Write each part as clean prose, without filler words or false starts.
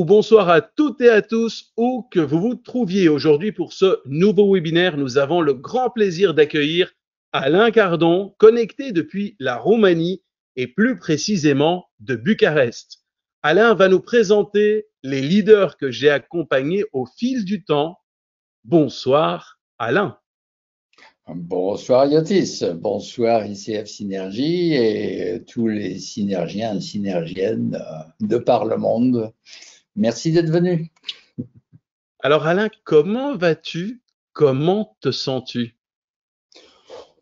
bonsoir à toutes et à tous, où que vous vous trouviez aujourd'hui pour ce nouveau webinaire. Nous avons le grand plaisir d'accueillir Alain Cardon, connecté depuis la Roumanie et plus précisément de Bucarest. Alain va nous présenter les leaders que j'ai accompagnés au fil du temps. Bonsoir Alain. Bonsoir Yotis, bonsoir ICF Synergie et tous les synergiens et synergiennes de par le monde. Merci d'être venu. Alors Alain, comment vas-tu? Comment te sens-tu?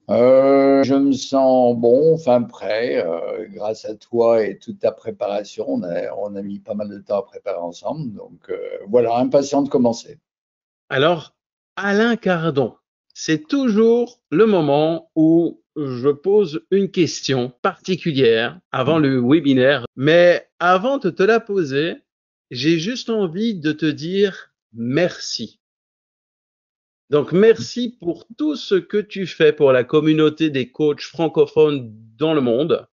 Je me sens bon, enfin prêt, grâce à toi et toute ta préparation. On a mis pas mal de temps à préparer ensemble, donc voilà, impatient de commencer. Alors, Alain Cardon, c'est toujours le moment où je pose une question particulière avant le webinaire. Mais avant de te la poser, j'ai juste envie de te dire merci. Donc, merci pour tout ce que tu fais pour la communauté des coachs francophones dans le monde.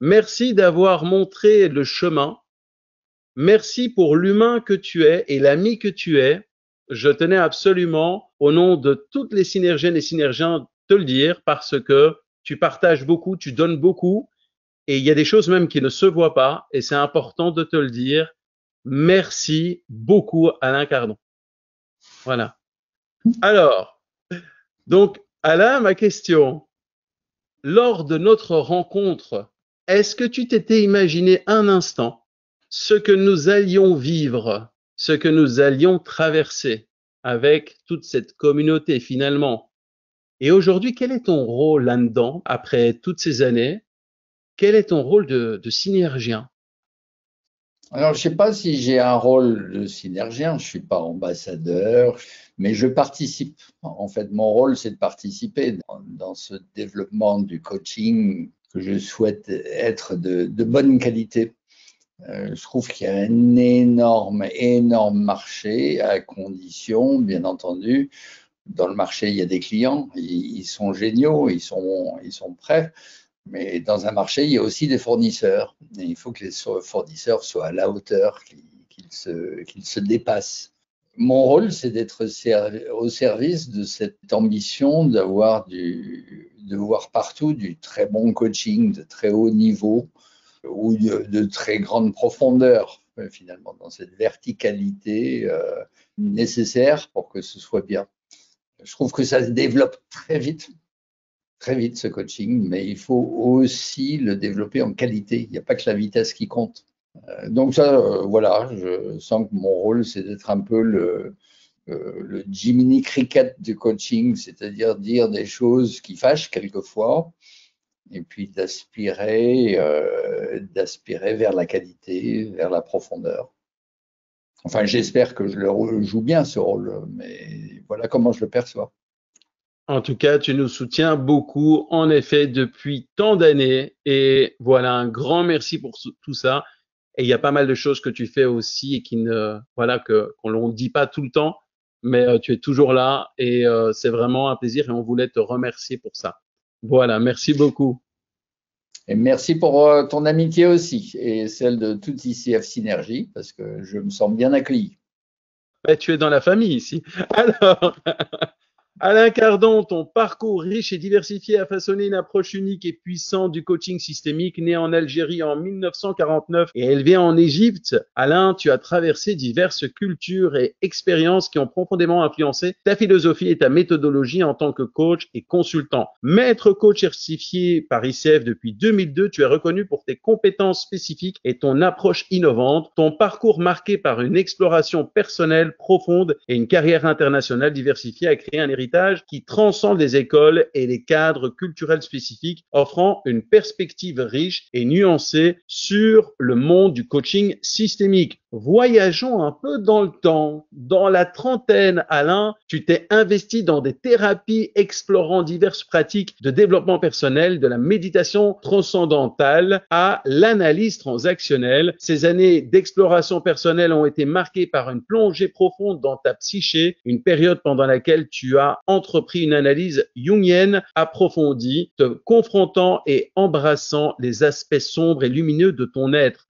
Merci d'avoir montré le chemin. Merci pour l'humain que tu es et l'ami que tu es. Je tenais absolument, au nom de toutes les synergiennes et synergiens, te le dire parce que tu partages beaucoup, tu donnes beaucoup et il y a des choses même qui ne se voient pas et c'est important de te le dire. Merci beaucoup Alain Cardon. Voilà. Alors, donc Alain, ma question, lors de notre rencontre, est-ce que tu t'étais imaginé un instant ce que nous allions vivre, ce que nous allions traverser avec toute cette communauté finalement? Et aujourd'hui, quel est ton rôle là-dedans, après toutes ces années? Quel est ton rôle de synergien? Alors, je ne sais pas si j'ai un rôle de synergien, je ne suis pas ambassadeur, mais je participe. En fait, mon rôle, c'est de participer dans ce développement du coaching que je souhaite être de bonne qualité. Je trouve qu'il y a un énorme marché à condition, bien entendu. Dans le marché, il y a des clients, ils sont géniaux, ils sont prêts. Mais dans un marché, il y a aussi des fournisseurs. Et il faut que les fournisseurs soient à la hauteur, qu'ils se dépassent. Mon rôle, c'est d'être au service de cette ambition de voir partout du très bon coaching, de très haut niveau ou de très grande profondeur, finalement, dans cette verticalité nécessaire pour que ce soit bien. Je trouve que ça se développe très vite ce coaching, mais il faut aussi le développer en qualité. Il n'y a pas que la vitesse qui compte. Donc ça, voilà, je sens que mon rôle, c'est d'être un peu le Jiminy Cricket du coaching, c'est-à-dire dire des choses qui fâchent quelquefois, et puis d'aspirer vers la qualité, vers la profondeur. Enfin, j'espère que je le joue bien, ce rôle, mais voilà comment je le perçois. En tout cas, tu nous soutiens beaucoup, en effet, depuis tant d'années. Et voilà, un grand merci pour tout ça. Et il y a pas mal de choses que tu fais aussi et qui ne, voilà, qu'on ne dit pas tout le temps, mais tu es toujours là et c'est vraiment un plaisir et on voulait te remercier pour ça. Voilà, merci beaucoup. Et merci pour ton amitié aussi et celle de toute ICF Synergie parce que je me sens bien accueilli. Ben, tu es dans la famille ici. Alors, Alain Cardon, ton parcours riche et diversifié a façonné une approche unique et puissante du coaching systémique. Né en Algérie en 1949 et élevé en Égypte, Alain, tu as traversé diverses cultures et expériences qui ont profondément influencé ta philosophie et ta méthodologie en tant que coach et consultant. Maître coach certifié par ICF depuis 2002, tu es reconnu pour tes compétences spécifiques et ton approche innovante. Ton parcours marqué par une exploration personnelle profonde et une carrière internationale diversifiée a créé un héritage qui transcende les écoles et les cadres culturels spécifiques, offrant une perspective riche et nuancée sur le monde du coaching systémique. Voyageons un peu dans le temps. Dans la trentaine, Alain, tu t'es investi dans des thérapies explorant diverses pratiques de développement personnel, de la méditation transcendantale à l'analyse transactionnelle. Ces années d'exploration personnelle ont été marquées par une plongée profonde dans ta psyché, une période pendant laquelle tu as entrepris une analyse jungienne approfondie, te confrontant et embrassant les aspects sombres et lumineux de ton être.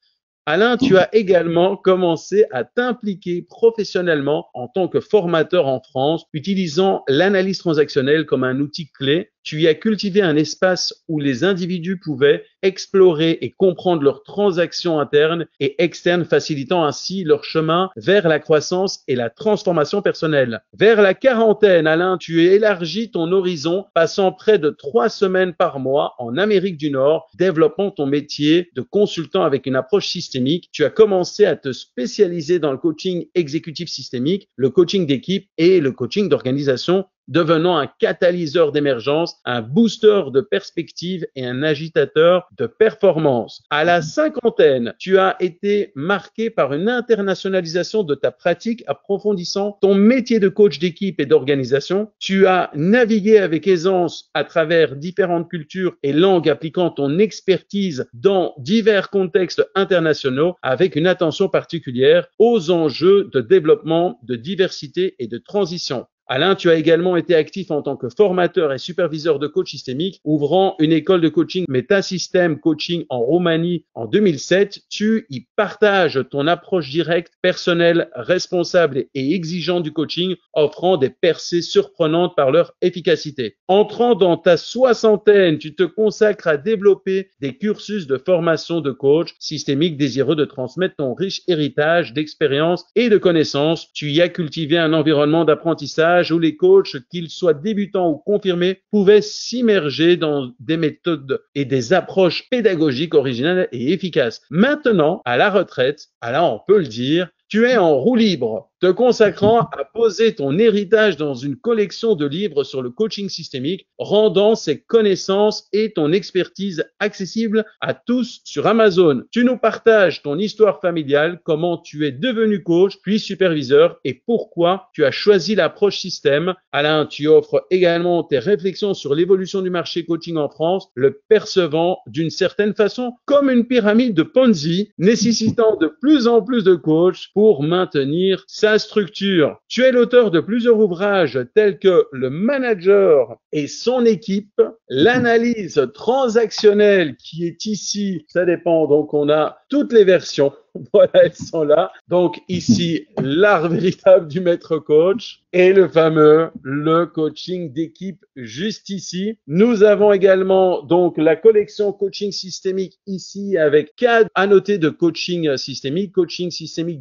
Alain, tu as également commencé à t'impliquer professionnellement en tant que formateur en France, utilisant l'analyse transactionnelle comme un outil clé. Tu y as cultivé un espace où les individus pouvaient explorer et comprendre leurs transactions internes et externes, facilitant ainsi leur chemin vers la croissance et la transformation personnelle. Vers la quarantaine, Alain, tu élargis ton horizon, passant près de 3 semaines par mois en Amérique du Nord, développant ton métier de consultant avec une approche systémique. Tu as commencé à te spécialiser dans le coaching exécutif systémique, le coaching d'équipe et le coaching d'organisation, devenant un catalyseur d'émergence, un booster de perspective et un agitateur de performance. À la cinquantaine, tu as été marqué par une internationalisation de ta pratique, approfondissant ton métier de coach d'équipe et d'organisation. Tu as navigué avec aisance à travers différentes cultures et langues, appliquant ton expertise dans divers contextes internationaux avec une attention particulière aux enjeux de développement, de diversité et de transition. Alain, tu as également été actif en tant que formateur et superviseur de coach systémique, ouvrant une école de coaching Metasystem Coaching en Roumanie en 2007. Tu y partages ton approche directe, personnelle, responsable et exigeante du coaching, offrant des percées surprenantes par leur efficacité. Entrant dans ta soixantaine, tu te consacres à développer des cursus de formation de coach systémique désireux de transmettre ton riche héritage d'expérience et de connaissances. Tu y as cultivé un environnement d'apprentissage où les coachs, qu'ils soient débutants ou confirmés, pouvaient s'immerger dans des méthodes et des approches pédagogiques originales et efficaces. Maintenant, à la retraite, alors on peut le dire, tu es en roue libre, te consacrant à poser ton héritage dans une collection de livres sur le coaching systémique, rendant ces connaissances et ton expertise accessibles à tous sur Amazon. Tu nous partages ton histoire familiale, comment tu es devenu coach, puis superviseur et pourquoi tu as choisi l'approche système. Alain, tu offres également tes réflexions sur l'évolution du marché coaching en France, le percevant d'une certaine façon comme une pyramide de Ponzi, nécessitant de plus en plus de coachs pour maintenir sa structure. Tu es l'auteur de plusieurs ouvrages tels que Le manager et son équipe, l'analyse transactionnelle qui est ici, ça dépend, donc on a toutes les versions. Voilà, elles sont là. Donc ici, l'art véritable du maître coach et le fameux, le coaching d'équipe juste ici. Nous avons également donc la collection coaching systémique ici avec 4 annotés de coaching systémique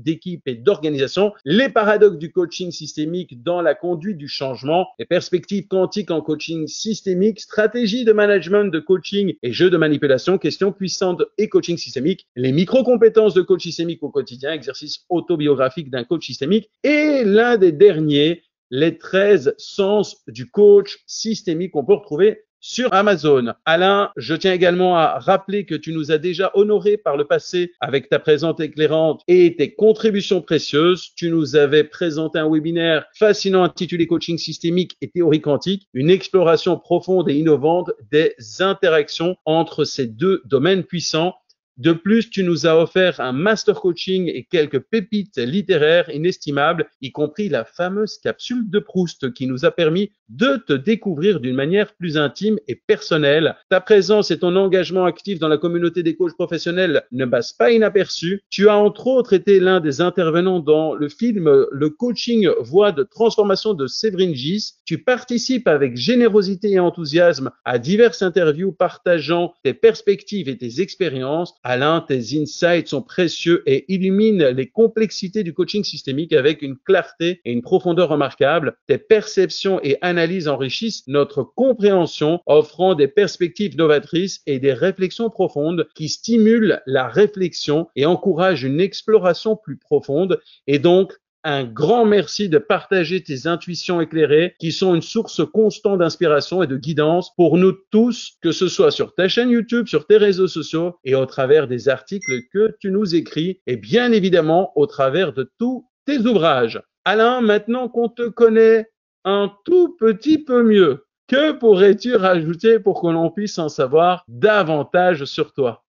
d'équipe et d'organisation, les paradoxes du coaching systémique dans la conduite du changement, les perspectives quantiques en coaching systémique, stratégie de management de coaching et jeux de manipulation, questions puissantes et coaching systémique, les micro-compétences de coach systémique au quotidien, exercice autobiographique d'un coach systémique, et l'un des derniers, les 13 sens du coach systémique qu'on peut retrouver sur Amazon. Alain, je tiens également à rappeler que tu nous as déjà honorés par le passé avec ta présence éclairante et tes contributions précieuses. Tu nous avais présenté un webinaire fascinant intitulé Coaching systémique et théorie quantique, une exploration profonde et innovante des interactions entre ces deux domaines puissants. De plus, tu nous as offert un master coaching et quelques pépites littéraires inestimables, y compris la fameuse capsule de Proust qui nous a permis de te découvrir d'une manière plus intime et personnelle. Ta présence et ton engagement actif dans la communauté des coachs professionnels ne passent pas inaperçus. Tu as entre autres été l'un des intervenants dans le film Le coaching voie de transformation de Séverine Gis. Tu participes avec générosité et enthousiasme à diverses interviews partageant tes perspectives et tes expériences. Alain, tes insights sont précieux et illuminent les complexités du coaching systémique avec une clarté et une profondeur remarquables. Tes perceptions et analyses enrichissent notre compréhension, offrant des perspectives novatrices et des réflexions profondes qui stimulent la réflexion et encouragent une exploration plus profonde. Et donc, un grand merci de partager tes intuitions éclairées qui sont une source constante d'inspiration et de guidance pour nous tous, que ce soit sur ta chaîne YouTube, sur tes réseaux sociaux et au travers des articles que tu nous écris et bien évidemment au travers de tous tes ouvrages. Alain, maintenant qu'on te connaît un tout petit peu mieux, que pourrais-tu rajouter pour que l'on puisse en savoir davantage sur toi?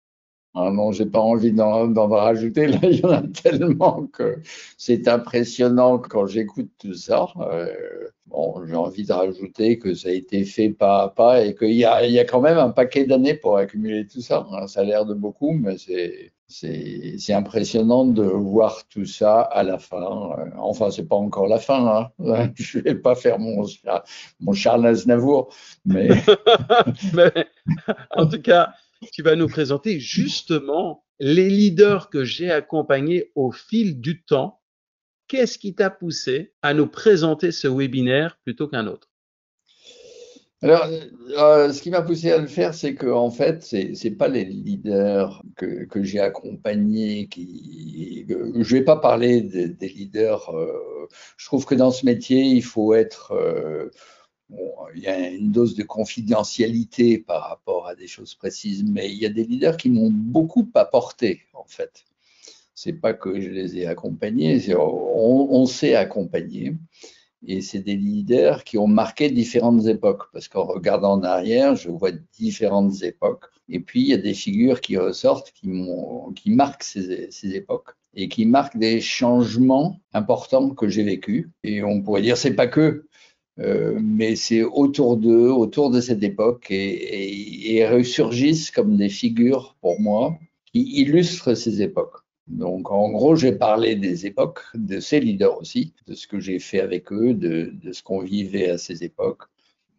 Ah non, j'ai pas envie d'en rajouter. Là, il y en a tellement que c'est impressionnant quand j'écoute tout ça. Bon, j'ai envie de rajouter que ça a été fait pas à pas et qu'il y a quand même un paquet d'années pour accumuler tout ça. Ça a l'air de beaucoup, mais C'est impressionnant de voir tout ça à la fin. Enfin, c'est pas encore la fin, hein. Je vais pas faire mon Charles Aznavour, mais Mais en tout cas, tu vas nous présenter justement les leaders que j'ai accompagnés au fil du temps. Qu'est-ce qui t'a poussé à nous présenter ce webinaire plutôt qu'un autre? alors, ce qui m'a poussé à le faire, c'est que en fait, c'est pas les leaders que j'ai accompagnés je vais pas parler des leaders. Je trouve que dans ce métier, il faut être bon, il y a une dose de confidentialité par rapport à des choses précises, mais il y a des leaders qui m'ont beaucoup apporté, en fait. C'est pas que je les ai accompagnés, on s'est accompagnés. Et c'est des leaders qui ont marqué différentes époques, parce qu'en regardant en arrière, je vois différentes époques. Et puis, il y a des figures qui ressortent, qui marquent ces époques et qui marquent des changements importants que j'ai vécus. Et on pourrait dire, c'est pas que, mais c'est autour d'eux, autour de cette époque, et ressurgissent comme des figures pour moi qui illustrent ces époques. Donc, en gros, j'ai parlé des époques, de ces leaders aussi, de ce que j'ai fait avec eux, de ce qu'on vivait à ces époques.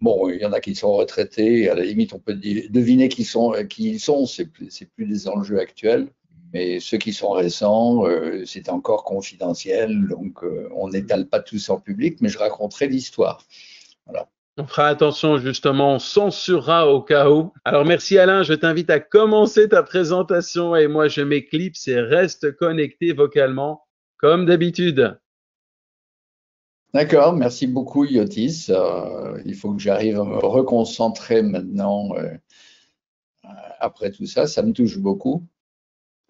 Bon, il y en a qui sont retraités, à la limite, on peut deviner qui ils sont, c'est plus des enjeux actuels. Mais ceux qui sont récents, c'est encore confidentiel, donc on n'étale pas tout ça en public, mais je raconterai l'histoire. Voilà. On fera attention justement, on censurera au cas où. Alors merci Alain, je t'invite à commencer ta présentation et moi je m'éclipse et reste connecté vocalement comme d'habitude. D'accord, merci beaucoup Yotis. Il faut que j'arrive à me reconcentrer maintenant après tout ça, ça me touche beaucoup.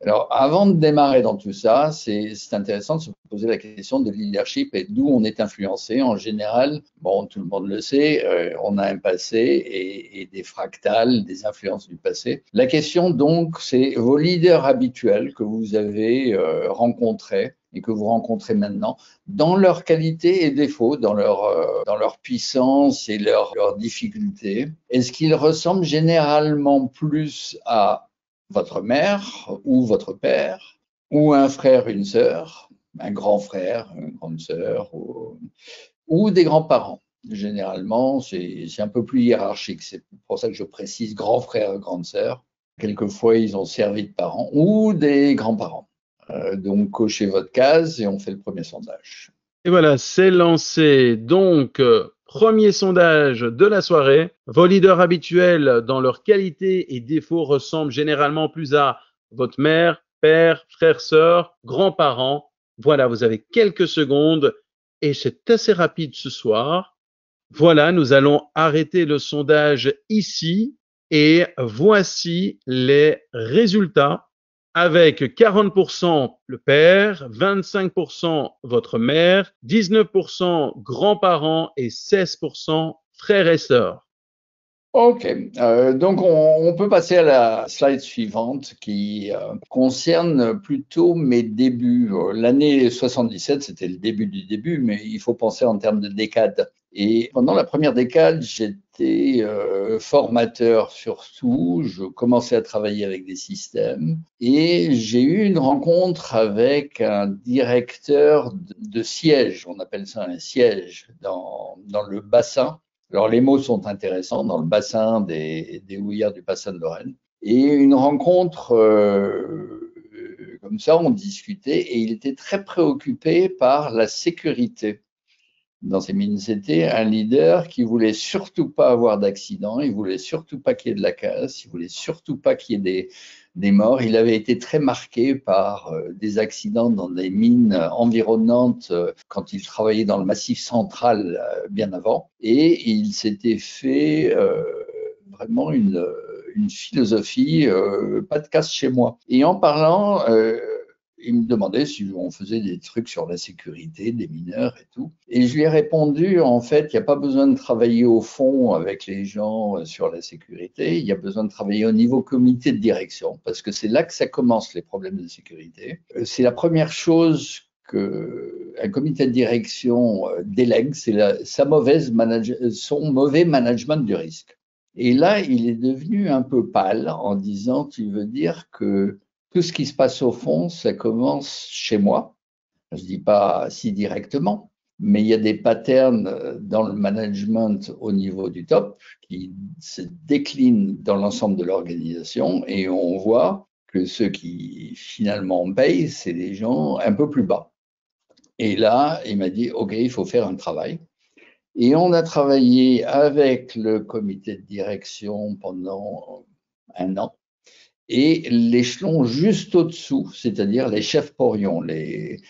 Alors, avant de démarrer dans tout ça, c'est intéressant de se poser la question de leadership et d'où on est influencé. En général, bon, tout le monde le sait, on a un passé et des fractales, des influences du passé. La question donc, c'est vos leaders habituels que vous avez rencontrés et que vous rencontrez maintenant, dans leurs qualités et défauts, dans leur puissance et leurs difficultés. Est-ce qu'ils ressemblent généralement plus à votre mère ou votre père, ou un frère, une sœur, un grand frère, une grande sœur, ou des grands-parents? Généralement, c'est un peu plus hiérarchique. C'est pour ça que je précise grand frère, grande sœur. Quelquefois, ils ont servi de parents ou des grands-parents. Donc, cochez votre case et on fait le premier sondage. Et voilà, c'est lancé. Donc, premier sondage de la soirée. Vos leaders habituels dans leurs qualités et défauts ressemblent généralement plus à votre mère, père, frère, sœur, grands-parents. Voilà, vous avez quelques secondes et c'est assez rapide ce soir. Voilà, nous allons arrêter le sondage ici et voici les résultats avec 40% le père, 25% votre mère, 19% grands-parents et 16% frères et sœurs. Ok, donc on peut passer à la slide suivante qui concerne plutôt mes débuts. L'année 77, c'était le début du début, mais il faut penser en termes de décade. Et pendant la première décade, j'étais formateur surtout. Je commençais à travailler avec des systèmes et j'ai eu une rencontre avec un directeur de siège. On appelle ça un siège dans le bassin. Alors, les mots sont intéressants dans le bassin des houillères du bassin de Lorraine. Et une rencontre comme ça, on discutait et il était très préoccupé par la sécurité dans ces mines. C'était un leader qui voulait surtout pas avoir d'accident, il voulait surtout pas qu'il y ait de la casse, il voulait surtout pas qu'il y ait des morts. Il avait été très marqué par des accidents dans des mines environnantes quand il travaillait dans le Massif central bien avant. Et il s'était fait vraiment une philosophie, pas de casse chez moi. Et en parlant, il me demandait si on faisait des trucs sur la sécurité des mineurs et tout. Et je lui ai répondu, en fait, il n'y a pas besoin de travailler au fond avec les gens sur la sécurité, il y a besoin de travailler au niveau comité de direction, parce que c'est là que ça commence, les problèmes de sécurité. C'est la première chose qu'un comité de direction délègue, c'est son mauvais management du risque. Et là, il est devenu un peu pâle en disant, tu veux dire que Tout ce qui se passe au fond, ça commence chez moi. Je ne dis pas si directement, mais il y a des patterns dans le management au niveau du top qui se déclinent dans l'ensemble de l'organisation et on voit que ceux qui finalement payent, c'est des gens un peu plus bas. Et là, il m'a dit, OK, il faut faire un travail. Et on a travaillé avec le comité de direction pendant un an. Et l'échelon juste au-dessous, c'est-à-dire les chefs porions, les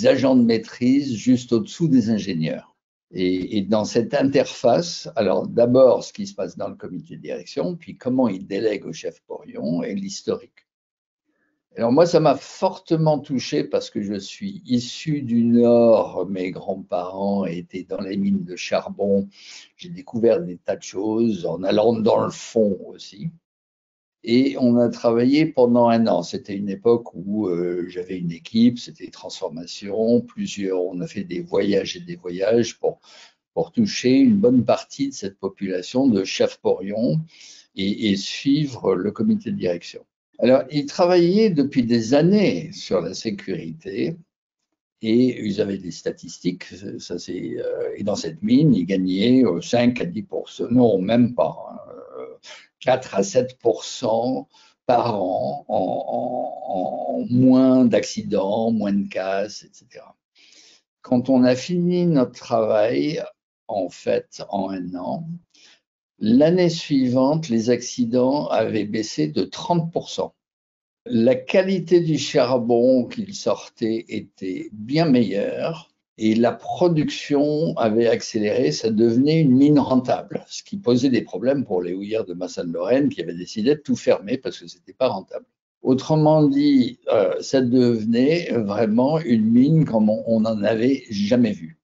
agents de maîtrise juste au-dessous des ingénieurs. Et dans cette interface, alors d'abord ce qui se passe dans le comité de direction, puis comment ils délèguent aux chefs porions et l'historique. Alors moi, ça m'a fortement touché parce que je suis issu du Nord, mes grands-parents étaient dans les mines de charbon, j'ai découvert des tas de choses en allant dans le fond aussi. Et on a travaillé pendant un an. C'était une époque où j'avais une équipe, c'était transformation, plusieurs, on a fait des voyages et des voyages pour toucher une bonne partie de cette population de chefs porions et suivre le comité de direction. Alors, ils travaillaient depuis des années sur la sécurité et ils avaient des statistiques. Ça, et dans cette mine, ils gagnaient 5 à 10%, non, même pas, 4 à 7% par an en moins d'accidents, moins de casses, etc. Quand on a fini notre travail, en fait, en un an, l'année suivante, les accidents avaient baissé de 30%. La qualité du charbon qu'il sortait était bien meilleure et la production avait accéléré, ça devenait une mine rentable, ce qui posait des problèmes pour les houillères de Massane-Lorraine qui avaient décidé de tout fermer parce que c'était pas rentable. Autrement dit, ça devenait vraiment une mine comme on n'en avait jamais vu.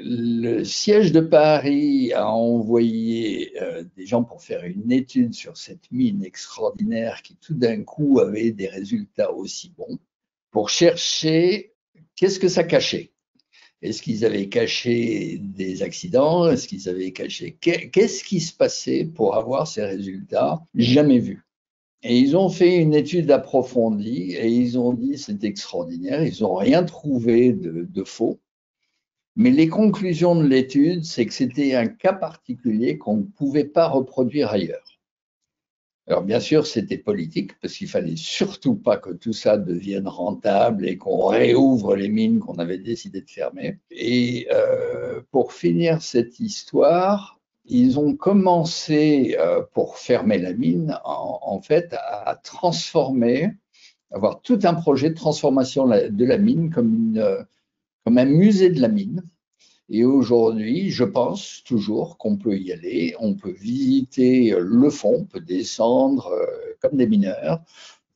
Le siège de Paris a envoyé des gens pour faire une étude sur cette mine extraordinaire qui tout d'un coup avait des résultats aussi bons, pour chercher qu'est-ce que ça cachait. Est-ce qu'ils avaient caché des accidents? Est-ce qu'ils avaient caché qu'est-ce qui se passait pour avoir ces résultats jamais vus? Et ils ont fait une étude approfondie et ils ont dit c'est extraordinaire, ils n'ont rien trouvé de faux. Mais les conclusions de l'étude, c'est que c'était un cas particulier qu'on ne pouvait pas reproduire ailleurs. Alors bien sûr, c'était politique, parce qu'il fallait surtout pas que tout ça devienne rentable et qu'on réouvre les mines qu'on avait décidé de fermer. Et pour finir cette histoire, ils ont commencé, pour fermer la mine, en fait, à transformer, avoir tout un projet de transformation de la mine comme un musée de la mine. Et aujourd'hui, je pense toujours qu'on peut y aller, on peut visiter le fond, on peut descendre comme des mineurs,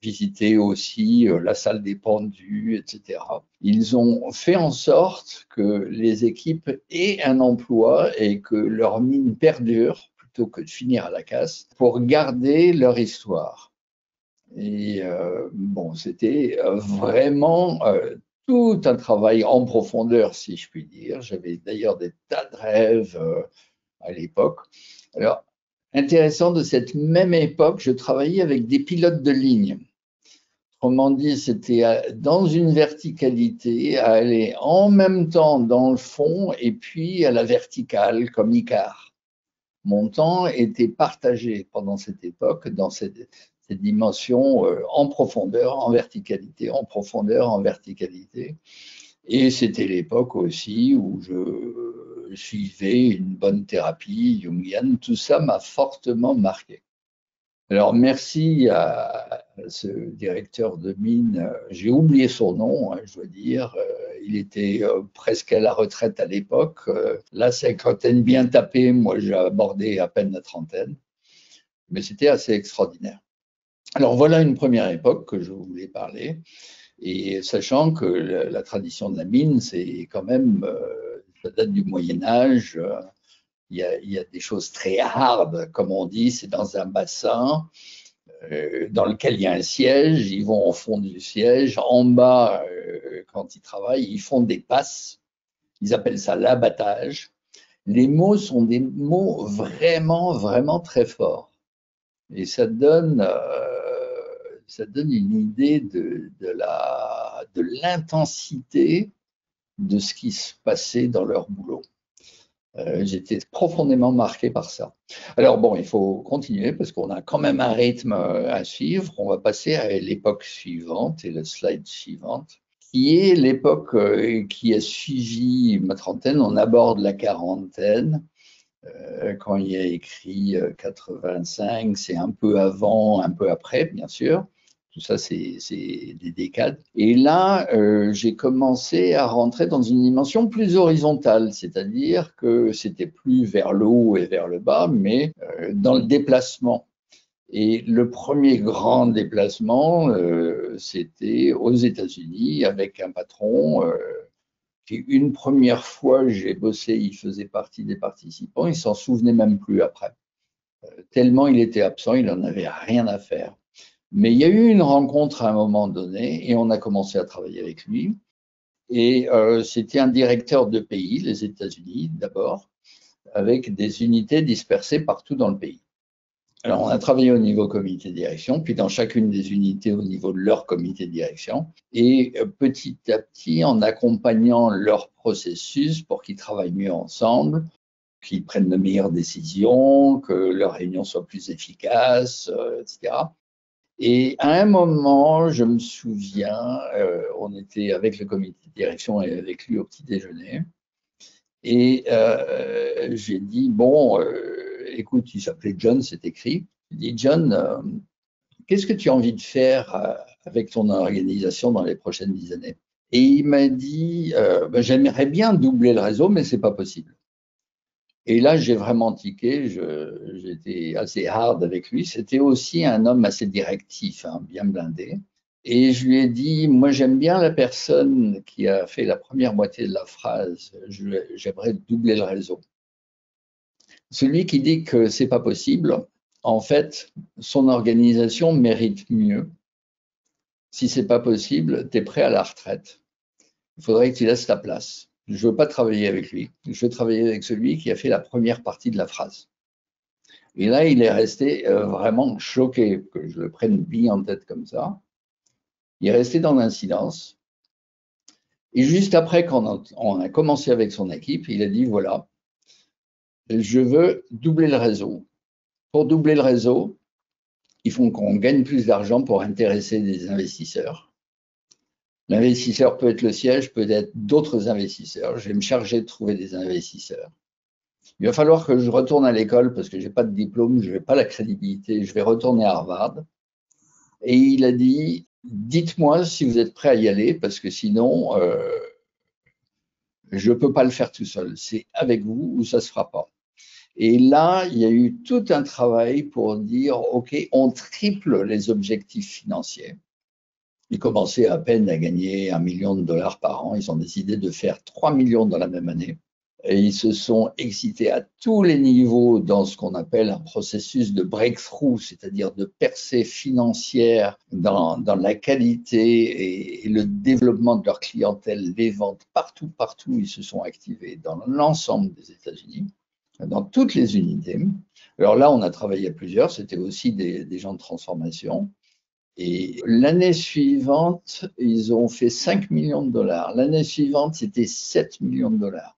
visiter aussi la salle des pendus, etc. Ils ont fait en sorte que les équipes aient un emploi et que leur mine perdure plutôt que de finir à la casse pour garder leur histoire. Et bon, c'était vraiment tout un travail en profondeur, si je puis dire. J'avais d'ailleurs des tas de rêves à l'époque. Alors, intéressant, de cette même époque, je travaillais avec des pilotes de ligne. Autrement dit, c'était dans une verticalité, à aller en même temps dans le fond et puis à la verticale, comme Icare. Mon temps était partagé pendant cette époque dans cette dimension en profondeur, en verticalité, en profondeur, en verticalité. Et c'était l'époque aussi où je suivais une bonne thérapie jungienne. Tout ça m'a fortement marqué. Alors, merci à ce directeur de mine. J'ai oublié son nom, hein, je dois dire. Il était presque à la retraite à l'époque. La cinquantaine bien tapée, moi j'ai abordé à peine la trentaine. Mais c'était assez extraordinaire. Alors, voilà une première époque que je voulais parler. Et sachant que la tradition de la mine, c'est quand même, ça date du Moyen-Âge. Il y a des choses très hard, comme on dit, c'est dans un bassin dans lequel il y a un siège. Ils vont au fond du siège. En bas, quand ils travaillent, ils font des passes. Ils appellent ça l'abattage. Les mots sont des mots vraiment, vraiment très forts. Et ça donne ça donne une idée de l'intensité de ce qui se passait dans leur boulot. J'étais profondément marqué par ça. Alors bon, il faut continuer parce qu'on a quand même un rythme à suivre. On va passer à l'époque suivante et la slide suivante, qui est l'époque qui a suivi ma trentaine. On aborde la quarantaine. Quand il y a écrit 85, c'est un peu avant, un peu après, bien sûr. Tout ça, c'est des décades. Et là, j'ai commencé à rentrer dans une dimension plus horizontale, c'est-à-dire que c'était plus vers le haut et vers le bas, mais dans le déplacement. Et le premier grand déplacement, c'était aux États-Unis avec un patron qui, une première fois, j'ai bossé, il faisait partie des participants, il s'en souvenait même plus après. Tellement il était absent, il n'en avait rien à faire. Mais il y a eu une rencontre à un moment donné et on a commencé à travailler avec lui. Et c'était un directeur de pays, les États-Unis d'abord, avec des unités dispersées partout dans le pays. Alors on a travaillé au niveau comité de direction, puis dans chacune des unités au niveau de leur comité de direction. Et petit à petit, en accompagnant leur processus pour qu'ils travaillent mieux ensemble, qu'ils prennent de meilleures décisions, que leurs réunions soient plus efficaces, etc. Et à un moment, je me souviens, on était avec le comité de direction et avec lui au petit déjeuner. Et j'ai dit, bon, écoute, il s'appelait John, c'est écrit. J'ai dit, John, qu'est-ce que tu as envie de faire avec ton organisation dans les prochaines 10 années? Et il m'a dit, ben, j'aimerais bien doubler le réseau, mais c'est pas possible. Et là, j'ai vraiment tiqué, j'étais assez hard avec lui. C'était aussi un homme assez directif, hein, bien blindé. Et je lui ai dit, moi j'aime bien la personne qui a fait la première moitié de la phrase, j'aimerais doubler le réseau. Celui qui dit que c'est pas possible, en fait, son organisation mérite mieux. Si c'est pas possible, tu es prêt à la retraite. Il faudrait que tu laisses ta place. Je veux pas travailler avec lui. Je veux travailler avec celui qui a fait la première partie de la phrase. Et là, il est resté vraiment choqué que je le prenne bien en tête comme ça. Il est resté dans un silence. Et juste après, quand on a commencé avec son équipe, il a dit, voilà, je veux doubler le réseau. Pour doubler le réseau, il faut qu'on gagne plus d'argent pour intéresser des investisseurs. L'investisseur peut être le siège, peut être d'autres investisseurs. Je vais me charger de trouver des investisseurs. Il va falloir que je retourne à l'école parce que je n'ai pas de diplôme, je n'ai pas la crédibilité, je vais retourner à Harvard. Et il a dit, dites-moi si vous êtes prêt à y aller parce que sinon, je ne peux pas le faire tout seul. C'est avec vous ou ça ne se fera pas. Et là, il y a eu tout un travail pour dire, OK, on triple les objectifs financiers. Ils commençaient à peine à gagner $1 million par an. Ils ont décidé de faire 3 millions dans la même année. Et ils se sont excités à tous les niveaux dans ce qu'on appelle un processus de breakthrough, c'est-à-dire de percée financière dans la qualité et le développement de leur clientèle, les ventes, partout, ils se sont activés dans l'ensemble des États-Unis, dans toutes les unités. Alors là, on a travaillé à plusieurs, c'était aussi des gens de transformation. Et l'année suivante, ils ont fait 5 millions de dollars. L'année suivante, c'était 7 millions de dollars.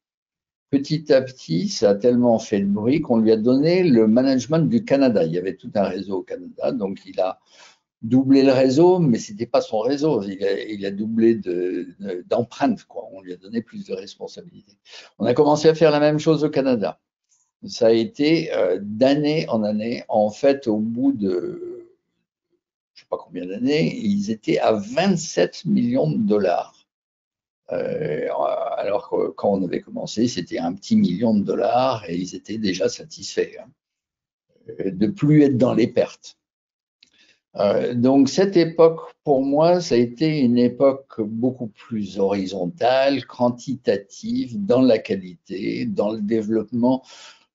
Petit à petit, ça a tellement fait le bruit qu'on lui a donné le management du Canada. Il y avait tout un réseau au Canada, donc il a doublé le réseau, mais ce n'était pas son réseau. Il a doublé d'empreintes, quoi. On lui a donné plus de responsabilités. On a commencé à faire la même chose au Canada. Ça a été d'année en année. En fait, au bout de je ne sais pas combien d'années, ils étaient à 27 millions de dollars. Alors que quand on avait commencé, c'était un petit million de dollars et ils étaient déjà satisfaits de plus être dans les pertes. Donc cette époque, pour moi, ça a été une époque beaucoup plus horizontale, quantitative, dans la qualité, dans le développement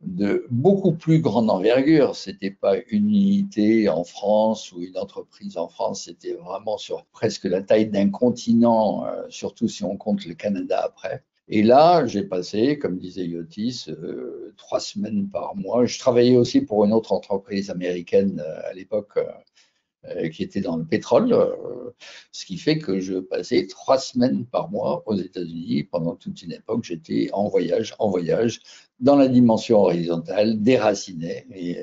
de beaucoup plus grande envergure. C'était pas une unité en France ou une entreprise en France, c'était vraiment sur presque la taille d'un continent, surtout si on compte le Canada après. Et là, j'ai passé, comme disait Yotis, 3 semaines par mois. Je travaillais aussi pour une autre entreprise américaine à l'époque qui était dans le pétrole, ce qui fait que je passais 3 semaines par mois aux États-Unis. Pendant toute une époque, j'étais en voyage, dans la dimension horizontale, déraciné. Et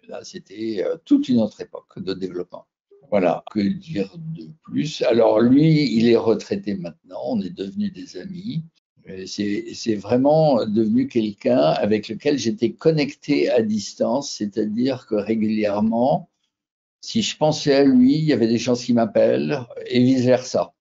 là, c'était toute une autre époque de développement. Voilà, que dire de plus? Alors lui, il est retraité maintenant, on est devenus des amis. C'est vraiment devenu quelqu'un avec lequel j'étais connecté à distance, c'est-à-dire que régulièrement, si je pensais à lui, il y avait des chances qu'il m'appelle et vice-versa.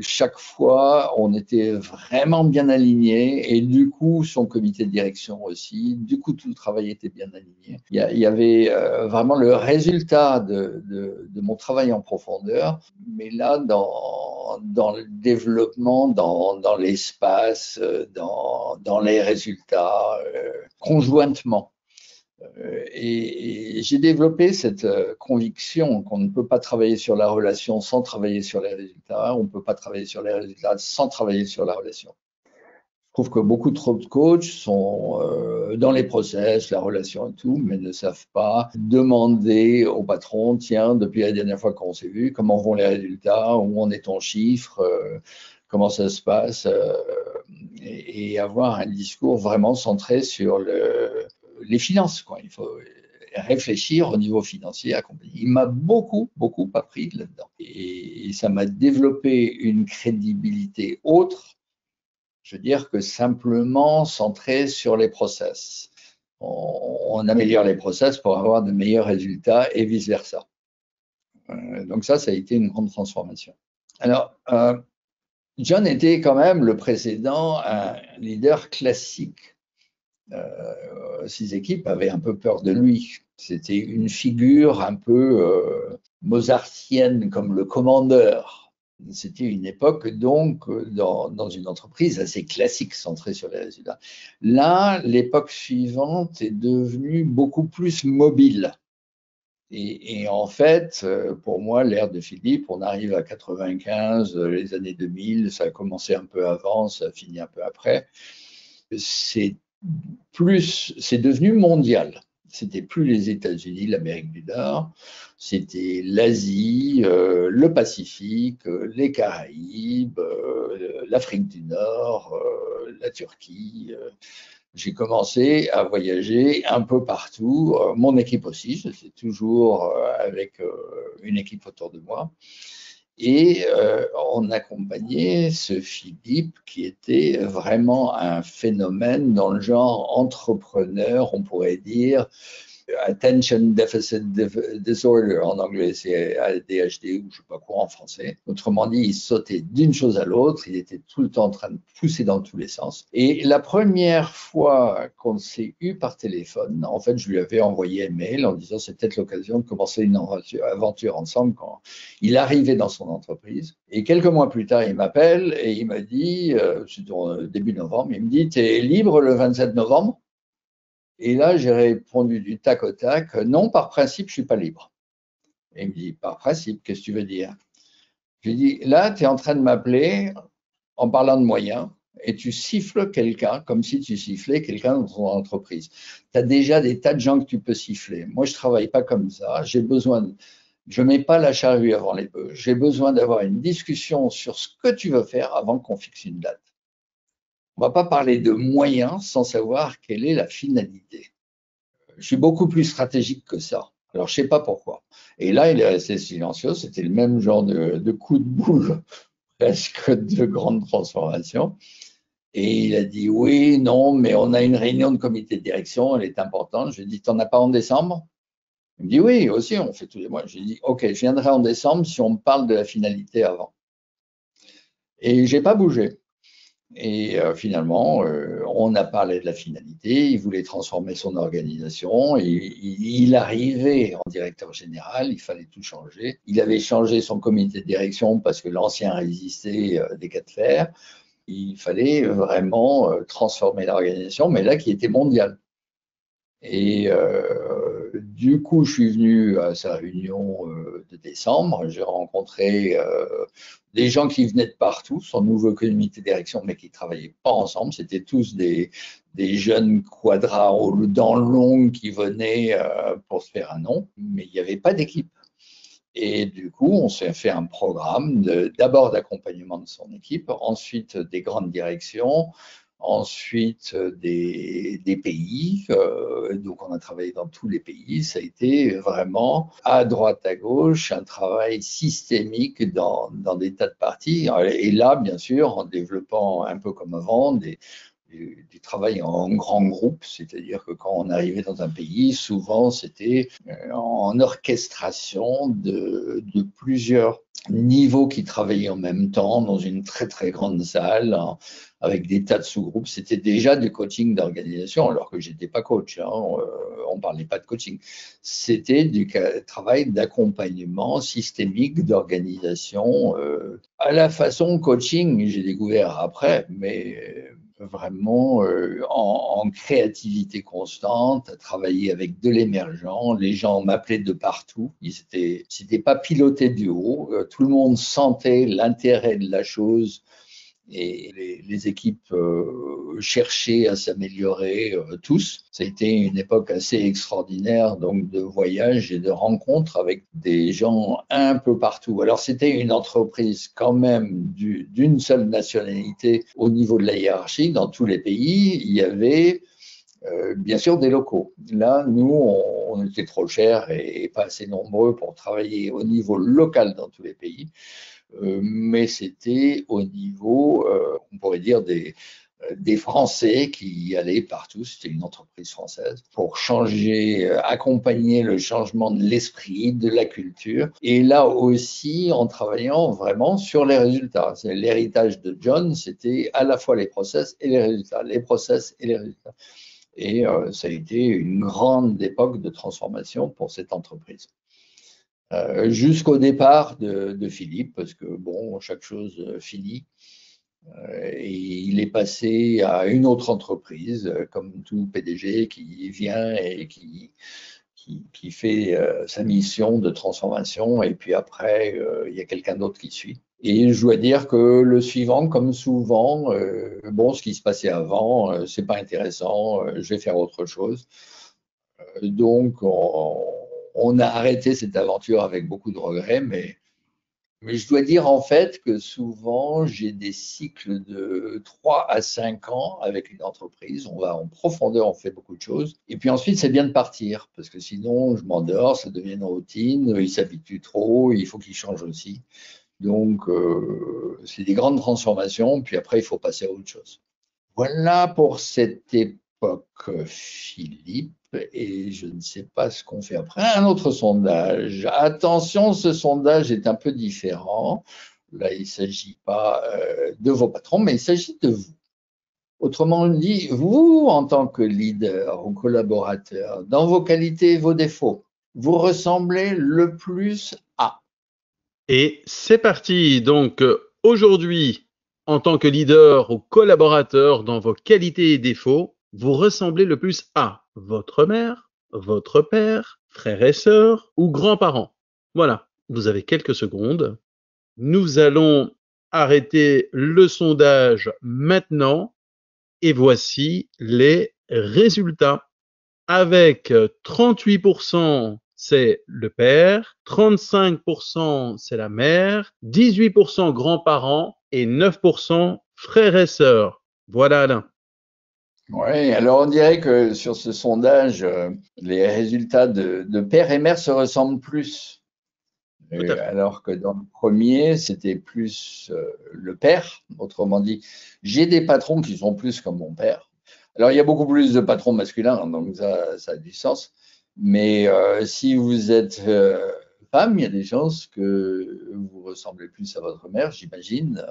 Chaque fois, on était vraiment bien alignés et du coup, son comité de direction aussi, du coup, tout le travail était bien aligné. Il y avait vraiment le résultat de mon travail en profondeur, mais là, dans le développement, dans l'espace, dans les résultats, conjointement. Et j'ai développé cette conviction qu'on ne peut pas travailler sur la relation sans travailler sur les résultats, on ne peut pas travailler sur les résultats sans travailler sur la relation. Je trouve que beaucoup trop de coachs sont dans les process, la relation et tout, mais ne savent pas demander au patron, tiens, depuis la dernière fois qu'on s'est vu, comment vont les résultats, où en est ton chiffre, comment ça se passe, et avoir un discours vraiment centré sur les finances, quoi. Il faut réfléchir au niveau financier, accompagner. Il m'a beaucoup, beaucoup appris là-dedans. Et ça m'a développé une crédibilité autre, je veux dire, que simplement centrée sur les process. On améliore les process pour avoir de meilleurs résultats et vice-versa. Donc ça a été une grande transformation. Alors, John était quand même le précédent, un leader classique. Ses équipes avaient un peu peur de lui. C'était une figure un peu mozartienne comme le commandeur. C'était une époque donc dans une entreprise assez classique centrée sur les résultats. Là, l'époque suivante est devenue beaucoup plus mobile. Et en fait, pour moi, l'ère de Philippe, on arrive à 95, les années 2000, ça a commencé un peu avant, ça a fini un peu après. C'est devenu mondial. C'était plus les États-Unis, l'Amérique du Nord, c'était l'Asie, le Pacifique, les Caraïbes, l'Afrique du Nord, la Turquie. J'ai commencé à voyager un peu partout. Mon équipe aussi, je suis toujours avec une équipe autour de moi. Et on accompagnait ce Philippe qui était vraiment un phénomène dans le genre entrepreneur, on pourrait dire, Attention Deficit Disorder en anglais, c'est ADHD ou je sais pas quoi en français. Autrement dit, il sautait d'une chose à l'autre, il était tout le temps en train de pousser dans tous les sens. Et la première fois qu'on s'est eu par téléphone, en fait, je lui avais envoyé un mail en disant c'est peut-être l'occasion de commencer une aventure ensemble quand il arrivait dans son entreprise. Et quelques mois plus tard, il m'appelle et il m'a dit, c'était début novembre, il me dit, tu es libre le 27 novembre? Et là, j'ai répondu du tac au tac, non, par principe, je suis pas libre. Et il me dit, par principe, qu'est-ce que tu veux dire? Je lui dis, là, tu es en train de m'appeler en parlant de moyens et tu siffles quelqu'un comme si tu sifflais quelqu'un dans ton entreprise. Tu as déjà des tas de gens que tu peux siffler. Moi, je travaille pas comme ça. Je ne mets pas la charrue avant les bœufs. J'ai besoin d'avoir une discussion sur ce que tu veux faire avant qu'on fixe une date. On ne va pas parler de moyens sans savoir quelle est la finalité. Je suis beaucoup plus stratégique que ça. Alors, je ne sais pas pourquoi. Et là, il est resté silencieux. C'était le même genre de coup de boule, presque de grande transformation. Et il a dit oui, non, mais on a une réunion de comité de direction, elle est importante. Je lui ai dit, t'en as pas en décembre? Il me dit oui, aussi, on fait tous les mois. Je lui ai dit, ok, je viendrai en décembre si on me parle de la finalité avant. Et j'ai pas bougé. Et finalement, on a parlé de la finalité, il voulait transformer son organisation, et il arrivait en directeur général, il fallait tout changer. Il avait changé son comité de direction parce que l'ancien résistait des cas de fer. Il fallait vraiment transformer l'organisation, mais là qui était mondiale. Et du coup, je suis venu à sa réunion de décembre. J'ai rencontré des gens qui venaient de partout, son nouveau comité de direction, mais qui ne travaillaient pas ensemble. C'était tous des jeunes quadras aux dents longues qui venaient pour se faire un nom, mais il n'y avait pas d'équipe. Et du coup, on s'est fait un programme d'abord d'accompagnement de son équipe, ensuite des grandes directions, ensuite des pays. Donc, on a travaillé dans tous les pays. Ça a été vraiment à droite, à gauche, un travail systémique dans des tas de parties. Et là, bien sûr, en développant un peu comme avant du travail en grand groupe, c'est-à-dire que quand on arrivait dans un pays, souvent c'était en orchestration de plusieurs niveaux qui travaillaient en même temps dans une très très grande salle avec des tas de sous-groupes. C'était déjà du coaching d'organisation alors que j'étais pas coach, hein, on parlait pas de coaching. C'était du travail d'accompagnement systémique d'organisation à la façon coaching, j'ai découvert après, mais vraiment en créativité constante, à travailler avec de l'émergent. Les gens m'appelaient de partout. C'était pas piloté du haut. Tout le monde sentait l'intérêt de la chose et les équipes cherchaient à s'améliorer tous. Ça a été une époque assez extraordinaire, donc de voyages et de rencontres avec des gens un peu partout. Alors c'était une entreprise quand même d'une seule nationalité au niveau de la hiérarchie. Dans tous les pays, il y avait bien sûr des locaux. Là, nous, on était trop chers et pas assez nombreux pour travailler au niveau local dans tous les pays. Mais c'était au niveau, on pourrait dire, des Français qui y allaient partout. C'était une entreprise française pour changer, accompagner le changement de l'esprit, de la culture. Et là aussi, en travaillant vraiment sur les résultats. L'héritage de John, c'était à la fois les process et les résultats, les process et les résultats. Et ça a été une grande époque de transformation pour cette entreprise. Jusqu'au départ de Philippe, parce que bon, chaque chose finit. Et il est passé à une autre entreprise, comme tout PDG qui vient et qui fait sa mission de transformation. Et puis après, il y a quelqu'un d'autre qui suit. Et je dois dire que le suivant, comme souvent, bon, ce qui se passait avant, c'est pas intéressant, je vais faire autre chose. Donc, on a arrêté cette aventure avec beaucoup de regrets, mais je dois dire en fait que souvent, j'ai des cycles de 3 à 5 ans avec une entreprise. On va en profondeur, on fait beaucoup de choses. Et puis ensuite, c'est bien de partir, parce que sinon, je m'endors, ça devient une routine, ils s'habituent trop, il faut qu'ils changent aussi. Donc, c'est des grandes transformations, puis après, il faut passer à autre chose. Voilà pour cette époque, Philippe, et je ne sais pas ce qu'on fait après. Un autre sondage. Attention, ce sondage est un peu différent. Là, il ne s'agit pas de vos patrons, mais il s'agit de vous. Autrement dit, vous, en tant que leader ou collaborateur, dans vos qualités et vos défauts, vous ressemblez le plus à. Et c'est parti. Donc, aujourd'hui, en tant que leader ou collaborateur dans vos qualités et défauts, vous ressemblez le plus à votre mère, votre père, frères et sœurs ou grands-parents. Voilà, vous avez quelques secondes. Nous allons arrêter le sondage maintenant et voici les résultats. Avec 38%, c'est le père, 35%, c'est la mère, 18% grands-parents et 9% frères et sœurs. Voilà, Alain. Oui, alors on dirait que sur ce sondage, les résultats de père et mère se ressemblent plus. Tout à fait. Alors que dans le premier, c'était plus le père. Autrement dit, j'ai des patrons qui sont plus comme mon père. Alors, il y a beaucoup plus de patrons masculins, donc ça a du sens. Mais si vous êtes femme, il y a des chances que vous ressemblez plus à votre mère, j'imagine.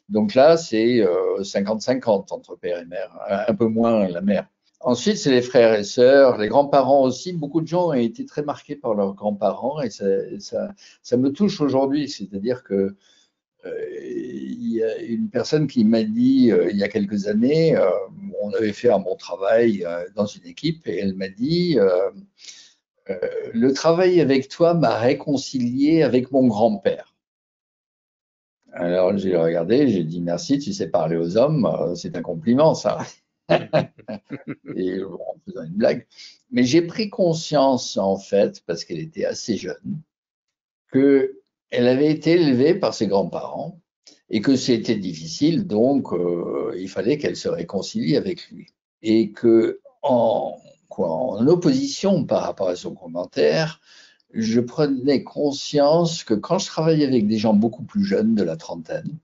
Donc là, c'est 50-50 entre père et mère, un peu moins la mère. Ensuite, c'est les frères et sœurs, les grands-parents aussi. Beaucoup de gens ont été très marqués par leurs grands-parents et ça me touche aujourd'hui. C'est-à-dire que il y a une personne qui m'a dit il y a quelques années, on avait fait un bon travail dans une équipe et elle m'a dit le travail avec toi m'a réconcilié avec mon grand-père. Alors j'ai regardé, j'ai dit merci, tu sais parler aux hommes, c'est un compliment ça. Et en faisant une blague. Mais j'ai pris conscience, en fait, parce qu'elle était assez jeune, qu'elle avait été élevée par ses grands-parents et que c'était difficile, donc il fallait qu'elle se réconcilie avec lui. Et que en opposition par rapport à son commentaire, je prenais conscience que quand je travaillais avec des gens beaucoup plus jeunes, de la trentaine,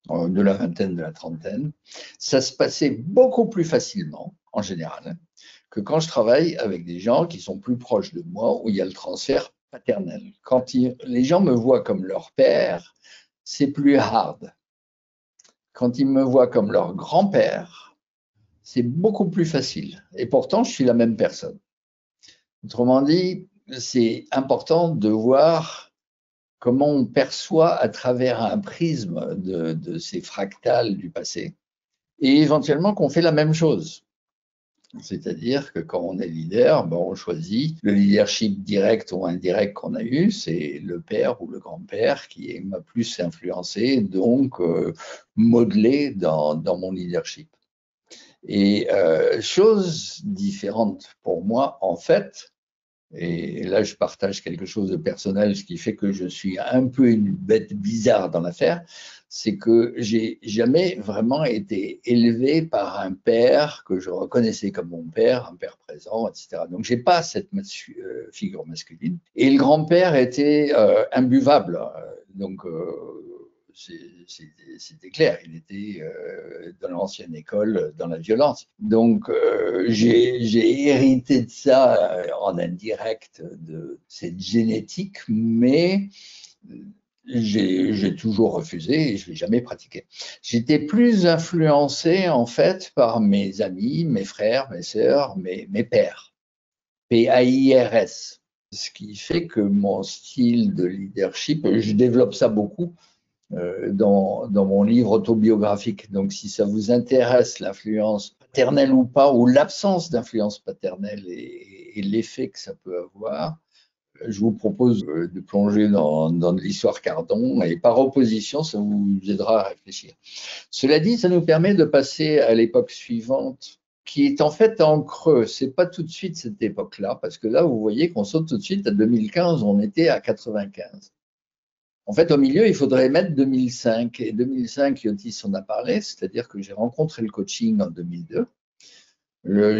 de la vingtaine, de la trentaine, ça se passait beaucoup plus facilement, en général, que quand je travaille avec des gens qui sont plus proches de moi, où il y a le transfert paternel. Quand les gens me voient comme leur père, c'est plus hard. Quand ils me voient comme leur grand-père, c'est beaucoup plus facile. Et pourtant, je suis la même personne. Autrement dit, c'est important de voir comment on perçoit à travers un prisme de ces fractales du passé et éventuellement qu'on fait la même chose. C'est-à-dire que quand on est leader, ben on choisit le leadership direct ou indirect qu'on a eu, c'est le père ou le grand-père qui m'a plus influencé, donc modelé dans mon leadership. Et chose différente pour moi, en fait, et là je partage quelque chose de personnel, ce qui fait que je suis un peu une bête bizarre dans l'affaire, c'est que j'ai jamais vraiment été élevé par un père que je reconnaissais comme mon père, un père présent, etc. Donc j'ai pas cette figure masculine. Et le grand-père était imbuvable, donc c'était clair, il était dans l'ancienne école, dans la violence. Donc j'ai hérité de ça en indirect, de cette génétique, mais j'ai toujours refusé et je l'ai jamais pratiqué. J'étais plus influencé en fait par mes amis, mes frères, mes sœurs, mes pairs. P-A-I-R-S. Ce qui fait que mon style de leadership, je développe ça beaucoup dans mon livre autobiographique. Donc, si ça vous intéresse, l'influence paternelle ou pas, ou l'absence d'influence paternelle et l'effet que ça peut avoir, je vous propose de plonger dans de l'histoire Cardon et par opposition, ça vous aidera à réfléchir. Cela dit, ça nous permet de passer à l'époque suivante, qui est en fait en creux. C'est pas tout de suite cette époque-là, parce que là, vous voyez qu'on saute tout de suite à 2015, on était à 95. En fait, au milieu, il faudrait mettre 2005. Et 2005, Yotis en a parlé, c'est-à-dire que j'ai rencontré le coaching en 2002.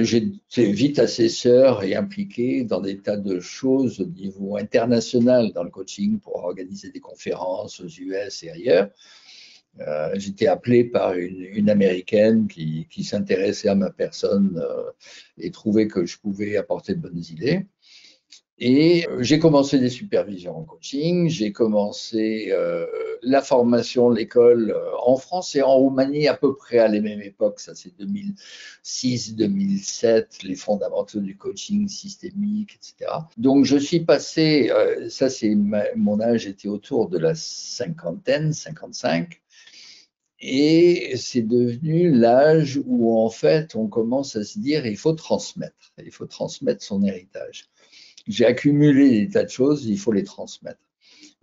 J'étais vite assesseur et impliqué dans des tas de choses au niveau international dans le coaching pour organiser des conférences aux US et ailleurs. J'étais appelé par une américaine qui s'intéressait à ma personne et trouvait que je pouvais apporter de bonnes idées. Et j'ai commencé des supervisions en coaching, j'ai commencé la formation, l'école en France et en Roumanie à peu près à la même époque, ça c'est 2006-2007, les fondamentaux du coaching systémique, etc. Donc je suis passé, ça c'est mon âge était autour de la cinquantaine, 55, et c'est devenu l'âge où en fait on commence à se dire il faut transmettre son héritage. J'ai accumulé des tas de choses, il faut les transmettre.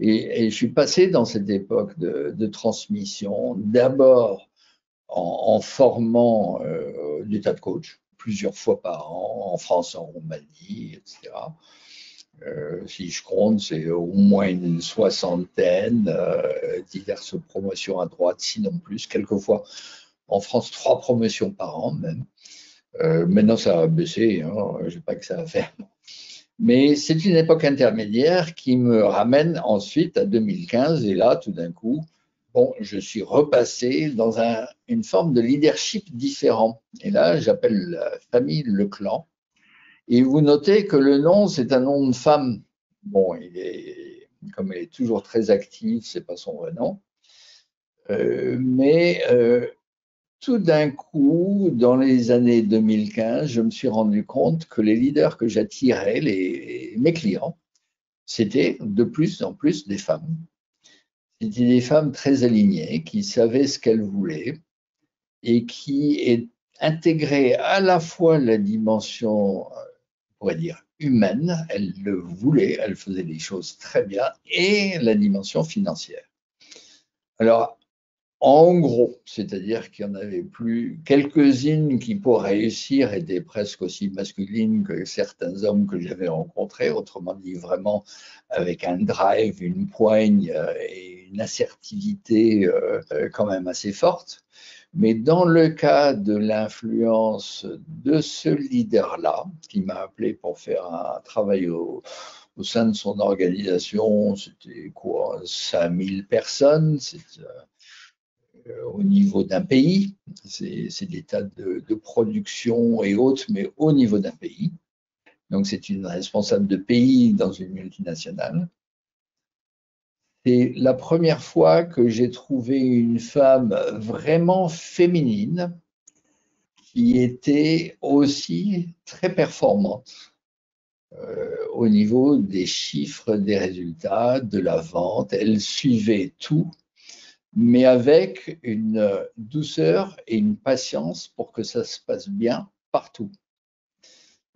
Et je suis passé dans cette époque de transmission, d'abord en formant des tas de coachs, plusieurs fois par an, en France, en Roumanie, etc. Si je compte, c'est au moins une soixantaine, diverses promotions à droite, sinon plus, quelquefois en France, 3 promotions par an même. Maintenant, ça a baissé, hein, je n'ai pas que ça à faire. Mais c'est une époque intermédiaire qui me ramène ensuite à 2015 et là, tout d'un coup, bon, je suis repassé dans une forme de leadership différent. Et là, j'appelle la famille Leclan. Et vous notez que le nom, c'est un nom de femme. Bon, comme elle est toujours très active, c'est pas son vrai nom. Mais tout d'un coup, dans les années 2015, je me suis rendu compte que les leaders que j'attirais, mes clients, c'était de plus en plus des femmes. C'était des femmes très alignées, qui savaient ce qu'elles voulaient et qui intégraient à la fois la dimension, on pourrait dire, humaine, elles le voulaient, elles faisaient des choses très bien, et la dimension financière. Alors, En gros, c'est-à-dire qu'il y en avait plus quelques-unes qui, pour réussir, étaient presque aussi masculines que certains hommes que j'avais rencontrés, autrement dit vraiment avec un drive, une poigne et une assertivité quand même assez forte. Mais dans le cas de l'influence de ce leader-là, qui m'a appelé pour faire un travail au sein de son organisation, c'était quoi, 5000 personnes, au niveau d'un pays, c'est l'état de production et autres, mais au niveau d'un pays. Donc c'est une responsable de pays dans une multinationale. C'est la première fois que j'ai trouvé une femme vraiment féminine qui était aussi très performante au niveau des chiffres, des résultats, de la vente. Elle suivait tout, mais avec une douceur et une patience pour que ça se passe bien partout.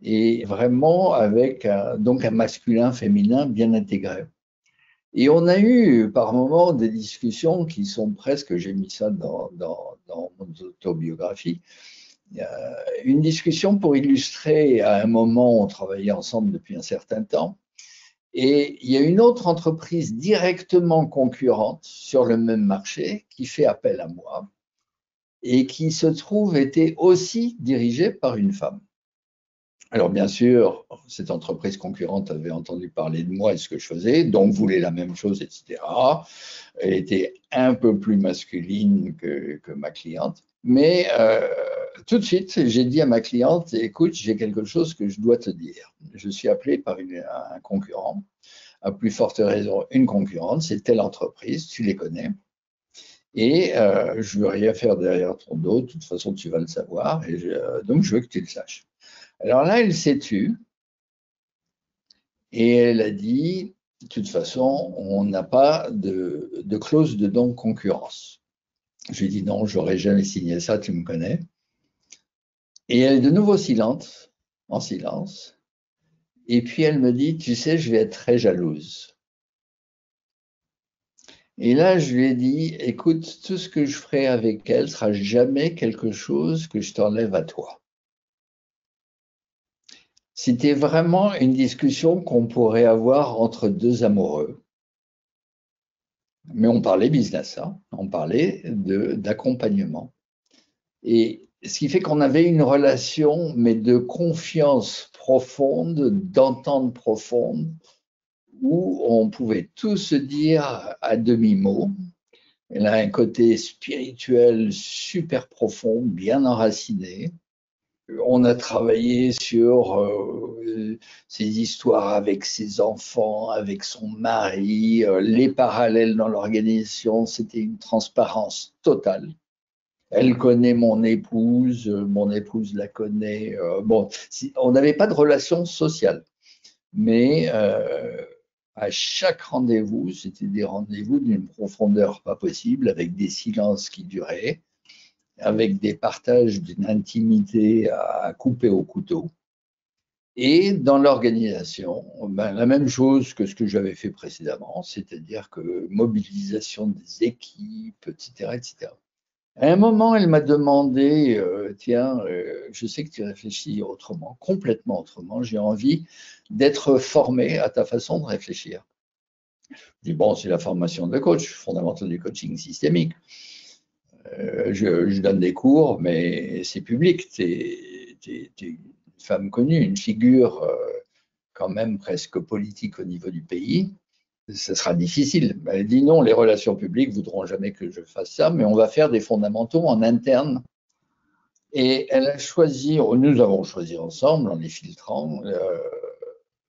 Et vraiment avec donc un masculin, féminin bien intégré. Et on a eu par moments des discussions qui sont presque, j'ai mis ça dans mon autobiographie, une discussion pour illustrer à un moment, on travaillait ensemble depuis un certain temps, et il y a une autre entreprise directement concurrente sur le même marché qui fait appel à moi et qui se trouve était aussi dirigée par une femme. Alors bien sûr, cette entreprise concurrente avait entendu parler de moi et ce que je faisais, donc voulait la même chose, etc. Elle était un peu plus masculine que ma cliente. Mais tout de suite, j'ai dit à ma cliente, écoute, j'ai quelque chose que je dois te dire. Je suis appelé par un concurrent, à plus forte raison une concurrente, c'est telle entreprise, tu les connais. Et je ne veux rien faire derrière ton dos, de toute façon tu vas le savoir, et donc je veux que tu le saches. Alors là, elle s'est tue et elle a dit, de toute façon, on n'a pas de clause de non-concurrence. Je lui ai dit non, j'aurais jamais signé ça, tu me connais. Et elle est de nouveau silente, en silence. Et puis elle me dit, tu sais, je vais être très jalouse. Et là, je lui ai dit, écoute, tout ce que je ferai avec elle sera jamais quelque chose que je t'enlève à toi. C'était vraiment une discussion qu'on pourrait avoir entre deux amoureux. Mais on parlait business, hein. On parlait d'accompagnement. Et ce qui fait qu'on avait une relation, mais de confiance profonde, d'entente profonde, où on pouvait tout se dire à demi-mot. Elle a un côté spirituel super profond, bien enraciné. On a travaillé sur ses histoires avec ses enfants, avec son mari, les parallèles dans l'organisation, c'était une transparence totale. Elle connaît mon épouse la connaît. Bon, on n'avait pas de relation sociale, mais à chaque rendez-vous, c'était des rendez-vous d'une profondeur pas possible, avec des silences qui duraient, avec des partages d'une intimité à couper au couteau. Et dans l'organisation, ben, la même chose que ce que j'avais fait précédemment, c'est-à-dire que mobilisation des équipes, etc., etc. À un moment, elle m'a demandé, tiens, je sais que tu réfléchis autrement, complètement autrement, j'ai envie d'être formé à ta façon de réfléchir. Je dis, bon, c'est la formation de coach, fondamentaux du coaching systémique. Je donne des cours, mais c'est public. Tu es une femme connue, une figure quand même presque politique au niveau du pays. Ce sera difficile. Elle dit non, les relations publiques voudront jamais que je fasse ça, mais on va faire des fondamentaux en interne. Et elle a choisi, nous avons choisi ensemble, en les filtrant,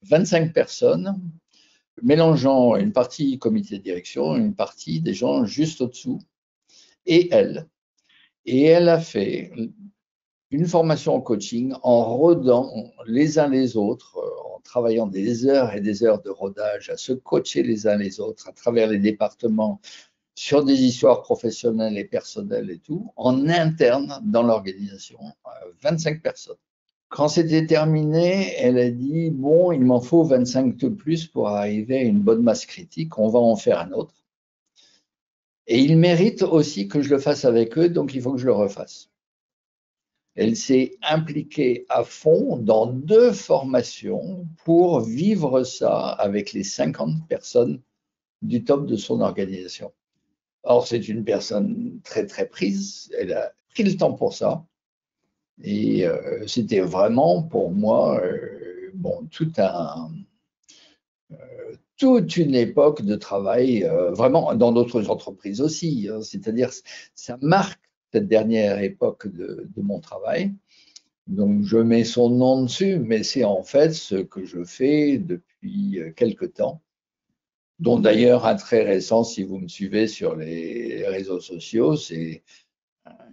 25 personnes, mélangeant une partie comité de direction, une partie des gens juste au-dessous, et elle. Et elle a fait une formation en coaching en rodant les uns les autres, en travaillant des heures et des heures de rodage, à se coacher les uns les autres à travers les départements sur des histoires professionnelles et personnelles et tout, en interne dans l'organisation, 25 personnes. Quand c'était terminé, elle a dit, bon, il m'en faut 25 de plus pour arriver à une bonne masse critique, on va en faire un autre. Et ils méritent aussi que je le fasse avec eux, donc il faut que je le refasse. Elle s'est impliquée à fond dans 2 formations pour vivre ça avec les 50 personnes du top de son organisation. Or, c'est une personne très, très prise. Elle a pris le temps pour ça. Et c'était vraiment pour moi bon, toute une époque de travail, vraiment dans d'autres entreprises aussi. Hein, c'est-à-dire, ça marque cette dernière époque de mon travail. Donc, je mets son nom dessus, mais c'est en fait ce que je fais depuis quelque temps, dont d'ailleurs un très récent, si vous me suivez sur les réseaux sociaux, c'est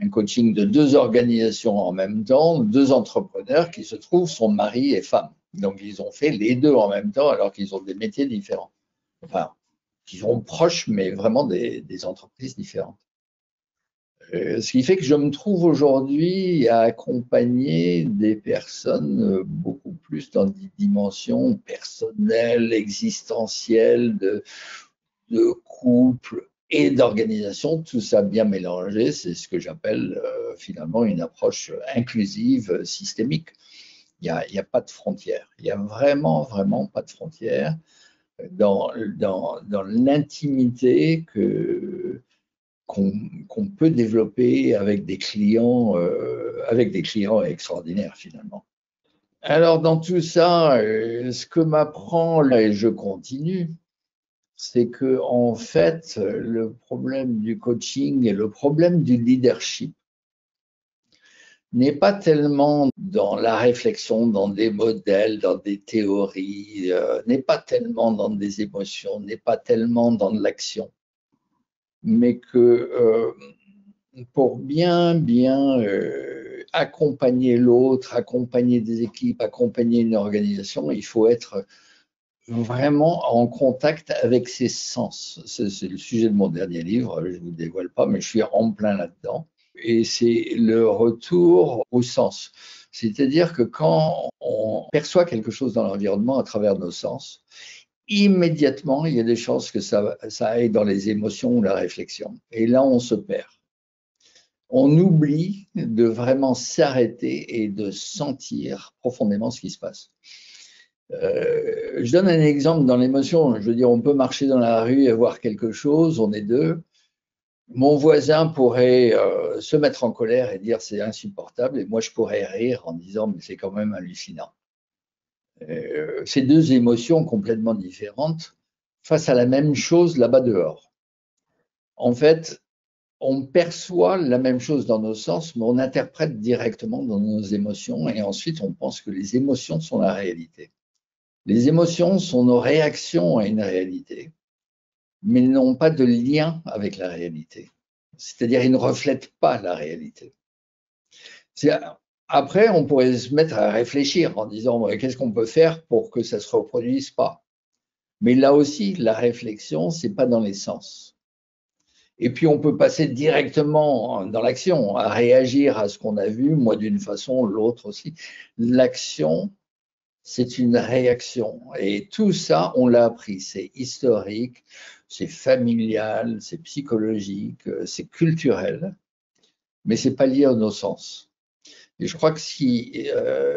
un coaching de 2 organisations en même temps, 2 entrepreneurs qui se trouvent sont mari et femme. Donc, ils ont fait les 2 en même temps alors qu'ils ont des métiers différents. Enfin, qui sont proches, mais vraiment des entreprises différentes. Ce qui fait que je me trouve aujourd'hui à accompagner des personnes beaucoup plus dans des dimensions personnelles, existentielles, de couple et d'organisation, tout ça bien mélangé. C'est ce que j'appelle finalement une approche inclusive, systémique. Il y a pas de frontières. Il y a vraiment, vraiment pas de frontières dans l'intimité qu'on peut développer avec des clients extraordinaires finalement. Alors dans tout ça, ce que m'apprend là, et je continue, c'est que en fait, le problème du coaching et le problème du leadership n'est pas tellement dans la réflexion, dans des modèles, dans des théories, n'est pas tellement dans des émotions, n'est pas tellement dans de l'action, mais que pour bien accompagner l'autre, accompagner des équipes, accompagner une organisation, il faut être vraiment en contact avec ses sens. C'est le sujet de mon dernier livre, je ne vous dévoile pas, mais je suis en plein là-dedans. Et c'est le retour au sens. C'est-à-dire que quand on perçoit quelque chose dans l'environnement à travers nos sens, immédiatement, il y a des chances que ça aille dans les émotions ou la réflexion. Et là, on se perd. On oublie de vraiment s'arrêter et de sentir profondément ce qui se passe. Je donne un exemple dans l'émotion. Je veux dire, on peut marcher dans la rue et voir quelque chose, on est 2. Mon voisin pourrait se mettre en colère et dire c'est insupportable, et moi je pourrais rire en disant mais c'est quand même hallucinant. Ces 2 émotions complètement différentes face à la même chose là-bas dehors. En fait, on perçoit la même chose dans nos sens, mais on interprète directement dans nos émotions, et ensuite on pense que les émotions sont la réalité. Les émotions sont nos réactions à une réalité, mais n'ont pas de lien avec la réalité. C'est-à-dire, ils ne reflètent pas la réalité. Après, on pourrait se mettre à réfléchir en disant qu'est-ce qu'on peut faire pour que ça ne se reproduise pas. Mais là aussi, la réflexion, c'est pas dans les sens. Et puis, on peut passer directement dans l'action, à réagir à ce qu'on a vu, moi d'une façon, l'autre aussi. L'action, c'est une réaction. Et tout ça, on l'a appris. C'est historique, c'est familial, c'est psychologique, c'est culturel, mais c'est pas lié à nos sens. Et je crois que ce qui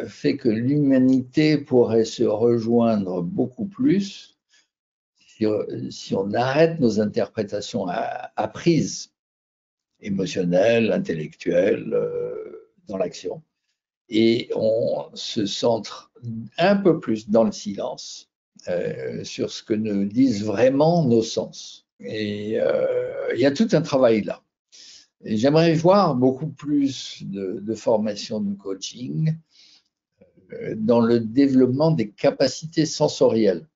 fait que l'humanité pourrait se rejoindre beaucoup plus si on arrête nos interprétations apprises, émotionnelles, intellectuelles, dans l'action, et on se centre un peu plus dans le silence sur ce que nous disent vraiment nos sens. Et il y a tout un travail là. Et j'aimerais voir beaucoup plus de formation de coaching dans le développement des capacités sensorielles.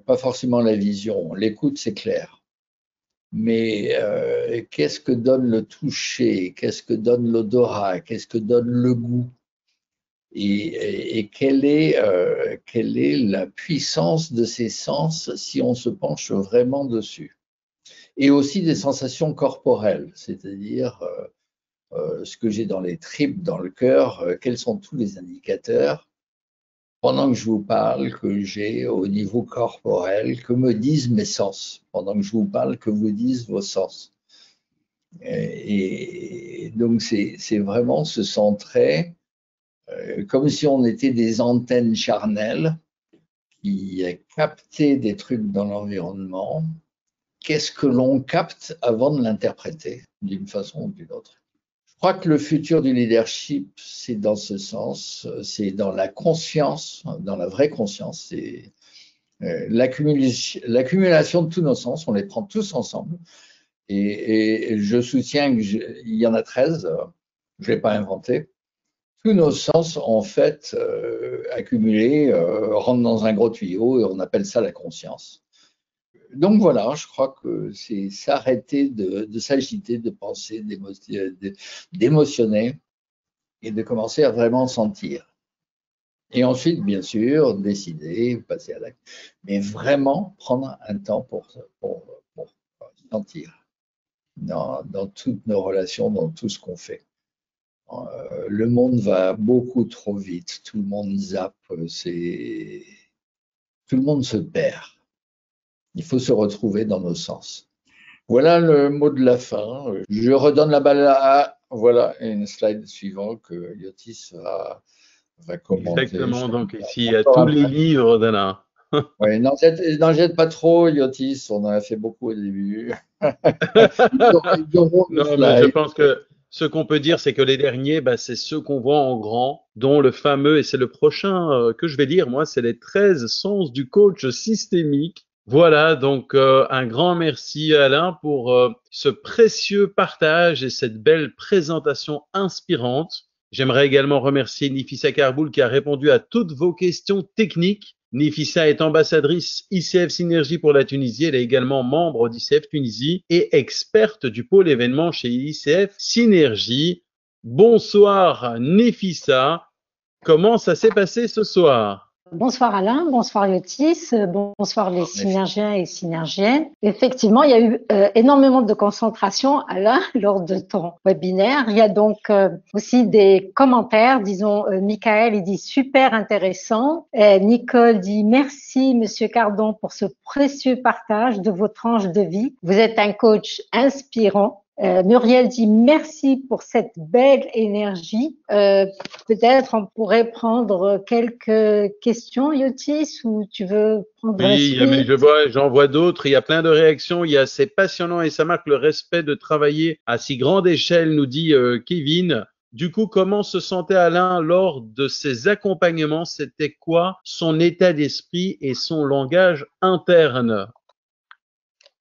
Pas forcément la vision, l'écoute c'est clair. Mais qu'est-ce que donne le toucher? Qu'est-ce que donne l'odorat? Qu'est-ce que donne le goût? Et quelle est la puissance de ces sens si on se penche vraiment dessus? Et aussi des sensations corporelles, c'est-à-dire ce que j'ai dans les tripes, dans le cœur, quels sont tous les indicateurs. pendant que je vous parle, que j'ai au niveau corporel, que me disent mes sens, pendant que je vous parle, que vous disent vos sens. Et donc, c'est vraiment se centrer comme si on était des antennes charnelles qui captaient des trucs dans l'environnement. Qu'est-ce que l'on capte avant de l'interpréter d'une façon ou d'une autre? Je crois que le futur du leadership, c'est dans ce sens, c'est dans la conscience, dans la vraie conscience, c'est l'accumulation de tous nos sens, on les prend tous ensemble. Et je soutiens qu'il y en a 13, je ne l'ai pas inventé. Tous nos sens, en fait, accumulés, rentrent dans un gros tuyau et on appelle ça la conscience. Donc voilà, je crois que c'est s'arrêter de s'agiter, de penser, d'émotionner et de commencer à vraiment sentir. Et ensuite, bien sûr, décider, passer à l'acte, mais vraiment prendre un temps pour sentir dans toutes nos relations, dans tout ce qu'on fait. Le monde va beaucoup trop vite, tout le monde zappe, tout le monde se perd. Il faut se retrouver dans nos sens. Voilà le mot de la fin. Je redonne la balle à voilà une slide suivante que Yotis va commenter. Exactement, donc ici il y a tous les livres d'Alain. Oui, n'en jette pas trop, Yotis, on en a fait beaucoup au début. Non, mais je pense que ce qu'on peut dire, c'est que les derniers, bah, c'est ceux qu'on voit en grand, dont le fameux, et c'est le prochain que je vais lire, moi, c'est les 13 sens du coach systémique. Voilà, donc un grand merci Alain pour ce précieux partage et cette belle présentation inspirante. J'aimerais également remercier Nifissa Karboul qui a répondu à toutes vos questions techniques. Nifissa est ambassadrice ICF Synergie pour la Tunisie. Elle est également membre d'ICF Tunisie et experte du pôle événement chez ICF Synergie. Bonsoir Nifissa. Comment ça s'est passé ce soir? Bonsoir Alain, bonsoir Yotis, bonsoir les synergiens et synergiennes. Effectivement, il y a eu énormément de concentration, Alain, lors de ton webinaire. Il y a donc aussi des commentaires, disons, Michael, il dit super intéressant. Nicole dit merci Monsieur Cardon pour ce précieux partage de vos tranches de vie. Vous êtes un coach inspirant. Muriel dit merci pour cette belle énergie. Peut-être on pourrait prendre quelques questions, Yotis, ou tu veux prendre la suite? Oui, mais j'en vois d'autres. Il y a plein de réactions. C'est passionnant et ça marque le respect de travailler à si grande échelle, nous dit Kevin. Du coup, comment se sentait Alain lors de ses accompagnements? C'était quoi son état d'esprit et son langage interne?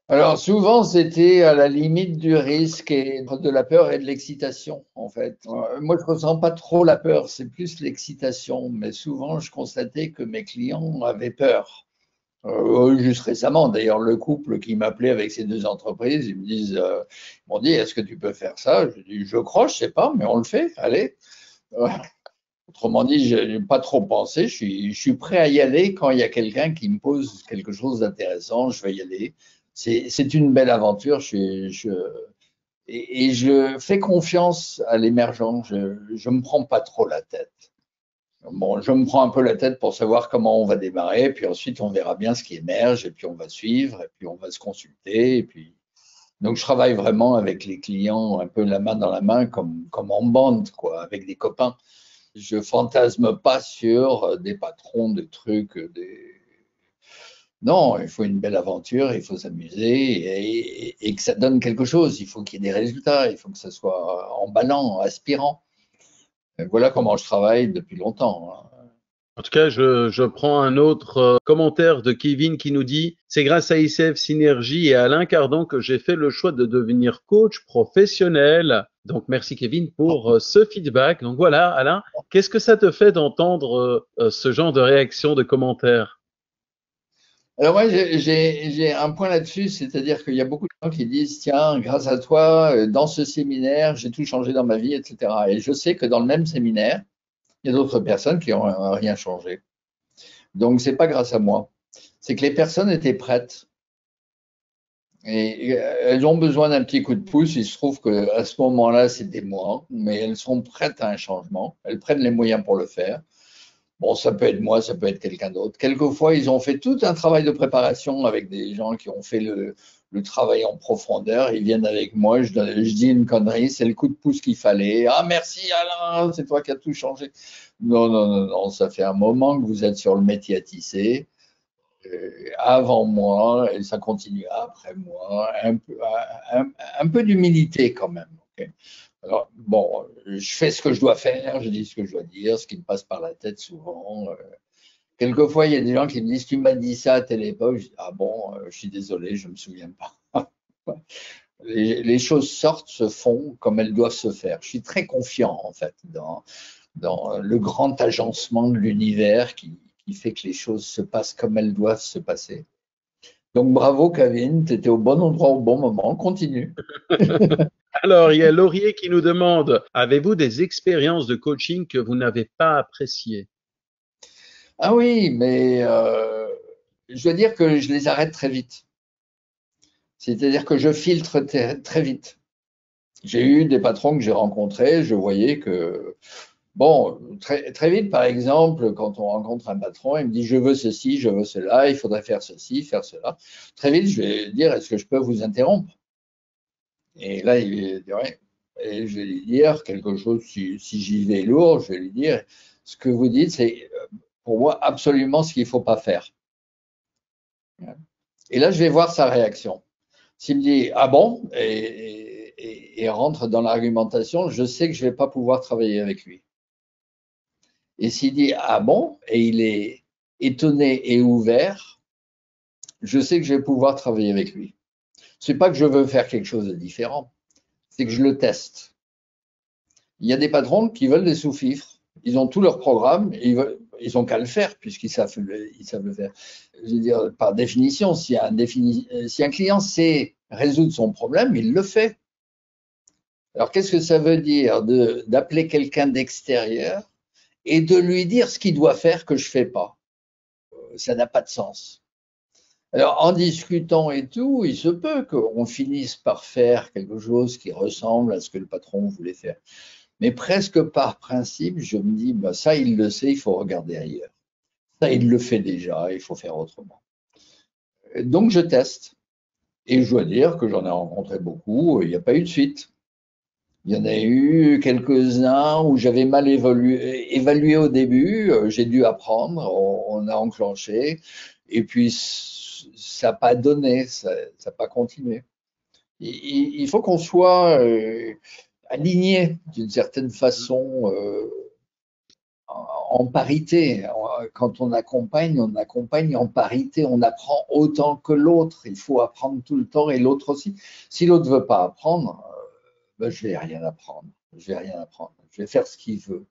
Alors souvent, c'était à la limite du risque et de la peur et de l'excitation, en fait. Moi, je ressens pas trop la peur, c'est plus l'excitation. Mais souvent, je constatais que mes clients avaient peur. Juste récemment, d'ailleurs, le couple qui m'appelait avec ces deux entreprises, ils m'ont dit, est-ce que tu peux faire ça? Je dis, je crois, je sais pas, mais on le fait, allez. Autrement dit, je n'ai pas trop pensé, je suis prêt à y aller quand il y a quelqu'un qui me pose quelque chose d'intéressant, je vais y aller. C'est une belle aventure et je fais confiance à l'émergent. Je me prends pas trop la tête. Bon, je me prends un peu la tête pour savoir comment on va démarrer, puis ensuite on verra bien ce qui émerge, et puis on va suivre, et puis on va se consulter, et puis donc je travaille vraiment avec les clients un peu la main dans la main, comme en bande, quoi, avec des copains. Je fantasme pas sur des patrons de trucs, Non, il faut une belle aventure, il faut s'amuser et que ça donne quelque chose. Il faut qu'il y ait des résultats, il faut que ça soit emballant, aspirant. Et voilà comment je travaille depuis longtemps. En tout cas, je prends un autre commentaire de Kevin qui nous dit « C'est grâce à ICF Synergie et à Alain Cardon que j'ai fait le choix de devenir coach professionnel. » Donc, merci Kevin pour ce feedback. Donc voilà, Alain, qu'est-ce que ça te fait d'entendre ce genre de réaction, de commentaires? Alors moi, j'ai un point là-dessus, c'est-à-dire qu'il y a beaucoup de gens qui disent, tiens, grâce à toi, dans ce séminaire, j'ai tout changé dans ma vie, etc. Et je sais que dans le même séminaire, il y a d'autres personnes qui n'ont rien changé. Donc, c'est pas grâce à moi. C'est que les personnes étaient prêtes. Et elles ont besoin d'un petit coup de pouce. Il se trouve qu'à ce moment-là, c'était moi, mais elles sont prêtes à un changement. Elles prennent les moyens pour le faire. Bon, ça peut être moi, ça peut être quelqu'un d'autre. Quelquefois, ils ont fait tout un travail de préparation avec des gens qui ont fait le travail en profondeur. Ils viennent avec moi, je dis une connerie, c'est le coup de pouce qu'il fallait. Ah, merci Alain, c'est toi qui as tout changé. Non, non, non, non, ça fait un moment que vous êtes sur le métier à tisser. Avant moi, et ça continue après moi, un peu d'humilité quand même. Okay. Alors, bon, je fais ce que je dois faire, je dis ce que je dois dire, ce qui me passe par la tête souvent. Quelquefois, il y a des gens qui me disent, tu m'as dit ça à telle époque. Je dis, ah bon, je suis désolé, je me souviens pas. Les choses sortent, se font comme elles doivent se faire. Je suis très confiant, en fait, dans le grand agencement de l'univers qui fait que les choses se passent comme elles doivent se passer. Donc bravo Kevin, tu étais au bon endroit au bon moment, continue. Alors, il y a Laurier qui nous demande, avez-vous des expériences de coaching que vous n'avez pas appréciées? Ah oui, mais je dois dire que je les arrête très vite. C'est-à-dire que je filtre très vite. J'ai eu des patrons que j'ai rencontrés, je voyais que, bon, très vite, par exemple, quand on rencontre un patron, il me dit, je veux ceci, je veux cela, il faudrait faire ceci, faire cela. Très vite, je vais dire, est-ce que je peux vous interrompre? Et là, il dirait, et je vais lui dire quelque chose, si j'y vais lourd, je vais lui dire, ce que vous dites, c'est pour moi absolument ce qu'il ne faut pas faire. Et là, je vais voir sa réaction. S'il me dit, ah bon, et rentre dans l'argumentation, je sais que je ne vais pas pouvoir travailler avec lui. Et s'il dit, ah bon, et il est étonné et ouvert, je sais que je vais pouvoir travailler avec lui. C'est pas que je veux faire quelque chose de différent, c'est que je le teste. Il y a des patrons qui veulent des sous-fifres. Ils ont tout leur programme, et ils ont qu'à le faire puisqu'ils savent le faire. Je veux dire, par définition, si un client sait résoudre son problème, il le fait. Alors, qu'est-ce que ça veut dire d'appeler quelqu'un d'extérieur et de lui dire ce qu'il doit faire que je ne fais pas? Ça n'a pas de sens. Alors, en discutant et tout, il se peut qu'on finisse par faire quelque chose qui ressemble à ce que le patron voulait faire. Mais presque par principe, je me dis, bah, ça, il le sait, il faut regarder ailleurs. Ça, il le fait déjà, il faut faire autrement. Donc, je teste. Et je dois dire que j'en ai rencontré beaucoup, il n'y a pas eu de suite. Il y en a eu quelques-uns où j'avais mal évalué au début, j'ai dû apprendre, on a enclenché, et puis ça n'a pas donné, ça n'a pas continué. Il faut qu'on soit aligné d'une certaine façon en parité. Quand on accompagne en parité, on apprend autant que l'autre. Il faut apprendre tout le temps et l'autre aussi. Si l'autre ne veut pas apprendre, ben, je vais rien apprendre. Je vais rien apprendre. Je vais faire ce qu'il veut.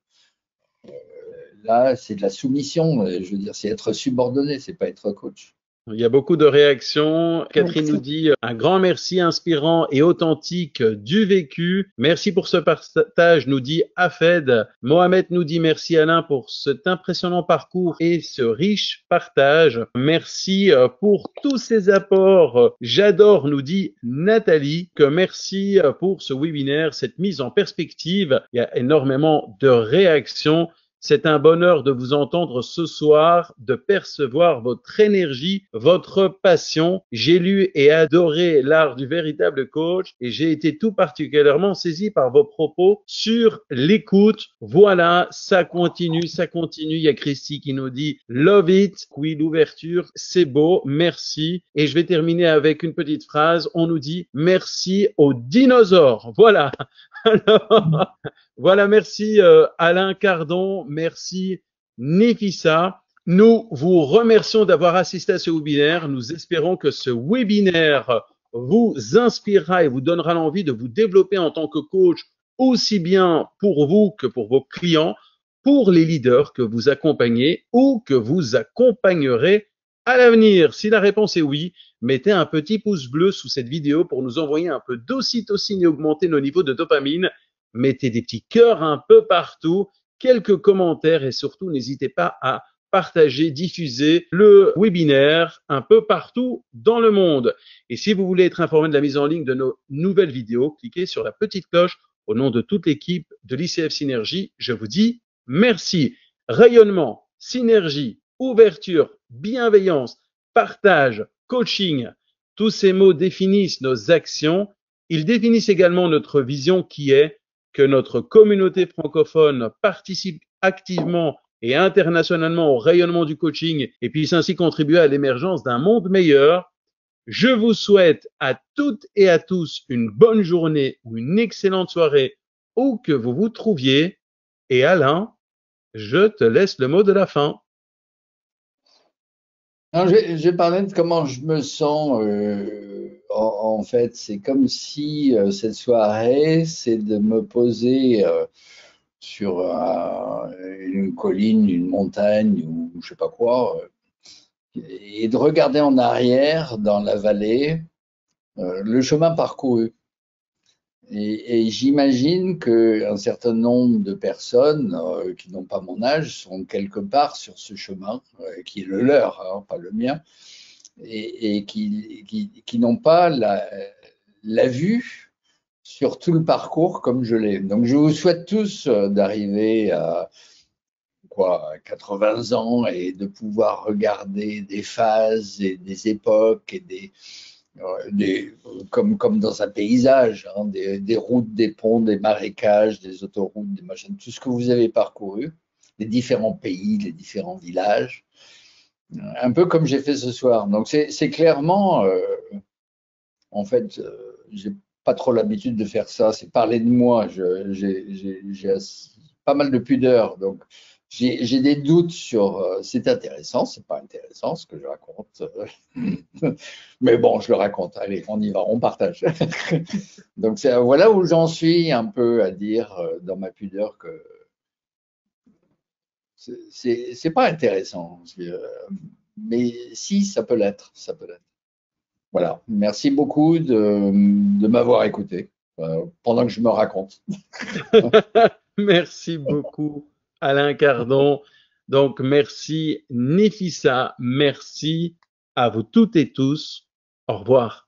Là, c'est de la soumission. Je veux dire, c'est être subordonné, c'est pas être coach. Il y a beaucoup de réactions. Catherine Merci. nous dit un grand merci inspirant et authentique du vécu. Merci pour ce partage, nous dit Afed. Mohamed nous dit merci Alain pour cet impressionnant parcours et ce riche partage. Merci pour tous ces apports. J'adore, nous dit Nathalie, que merci pour ce webinaire, cette mise en perspective. Il y a énormément de réactions. C'est un bonheur de vous entendre ce soir, de percevoir votre énergie, votre passion. J'ai lu et adoré l'art du véritable coach et j'ai été tout particulièrement saisi par vos propos sur l'écoute. Voilà, ça continue, ça continue. Il y a Christy qui nous dit « Love it ». Oui, l'ouverture, c'est beau, merci. Et je vais terminer avec une petite phrase. On nous dit « Merci aux dinosaures ». Voilà. Alors, voilà, merci Alain Cardon, merci Nefissa. Nous vous remercions d'avoir assisté à ce webinaire. Nous espérons que ce webinaire vous inspirera et vous donnera l'envie de vous développer en tant que coach, aussi bien pour vous que pour vos clients, pour les leaders que vous accompagnez ou que vous accompagnerez à l'avenir. Si la réponse est oui, mettez un petit pouce bleu sous cette vidéo pour nous envoyer un peu d'ocytocine et augmenter nos niveaux de dopamine. Mettez des petits cœurs un peu partout, quelques commentaires et surtout n'hésitez pas à partager, diffuser le webinaire un peu partout dans le monde. Et si vous voulez être informé de la mise en ligne de nos nouvelles vidéos, cliquez sur la petite cloche. Au nom de toute l'équipe de l'ICF Synergie, je vous dis merci. Rayonnement, synergie, ouverture, bienveillance, partage, coaching. Tous ces mots définissent nos actions. Ils définissent également notre vision qui est que notre communauté francophone participe activement et internationalement au rayonnement du coaching et puisse ainsi contribuer à l'émergence d'un monde meilleur. Je vous souhaite à toutes et à tous une bonne journée ou une excellente soirée où que vous vous trouviez. Et Alain, je te laisse le mot de la fin. Non, je vais parler de comment je me sens. En fait, c'est comme si cette soirée, c'est de me poser sur une colline, une montagne ou je sais pas quoi, et de regarder en arrière dans la vallée le chemin parcouru. Et j'imagine qu'un certain nombre de personnes qui n'ont pas mon âge sont quelque part sur ce chemin, qui est le leur, hein, pas le mien, et qui n'ont pas la vue sur tout le parcours comme je l'ai. Donc je vous souhaite tous d'arriver à 80 ans et de pouvoir regarder des phases et des époques et comme dans un paysage, hein, des routes, des ponts, des marécages, des autoroutes, des machines, tout ce que vous avez parcouru, les différents pays, les différents villages, un peu comme j'ai fait ce soir. Donc c'est clairement, en fait, j'ai pas trop l'habitude de faire ça, c'est parler de moi. J'ai pas mal de pudeur, donc j'ai des doutes sur c'est intéressant, c'est pas intéressant ce que je raconte. Mais bon, je le raconte. Allez, on y va, on partage. Donc voilà où j'en suis un peu à dire dans ma pudeur que c'est pas intéressant. Mais si, ça peut l'être, ça peut l'être. Voilà. Merci beaucoup de m'avoir écouté pendant que je me raconte. Merci beaucoup, Alain Cardon. Donc, merci, Nefissa. Merci à vous toutes et tous. Au revoir.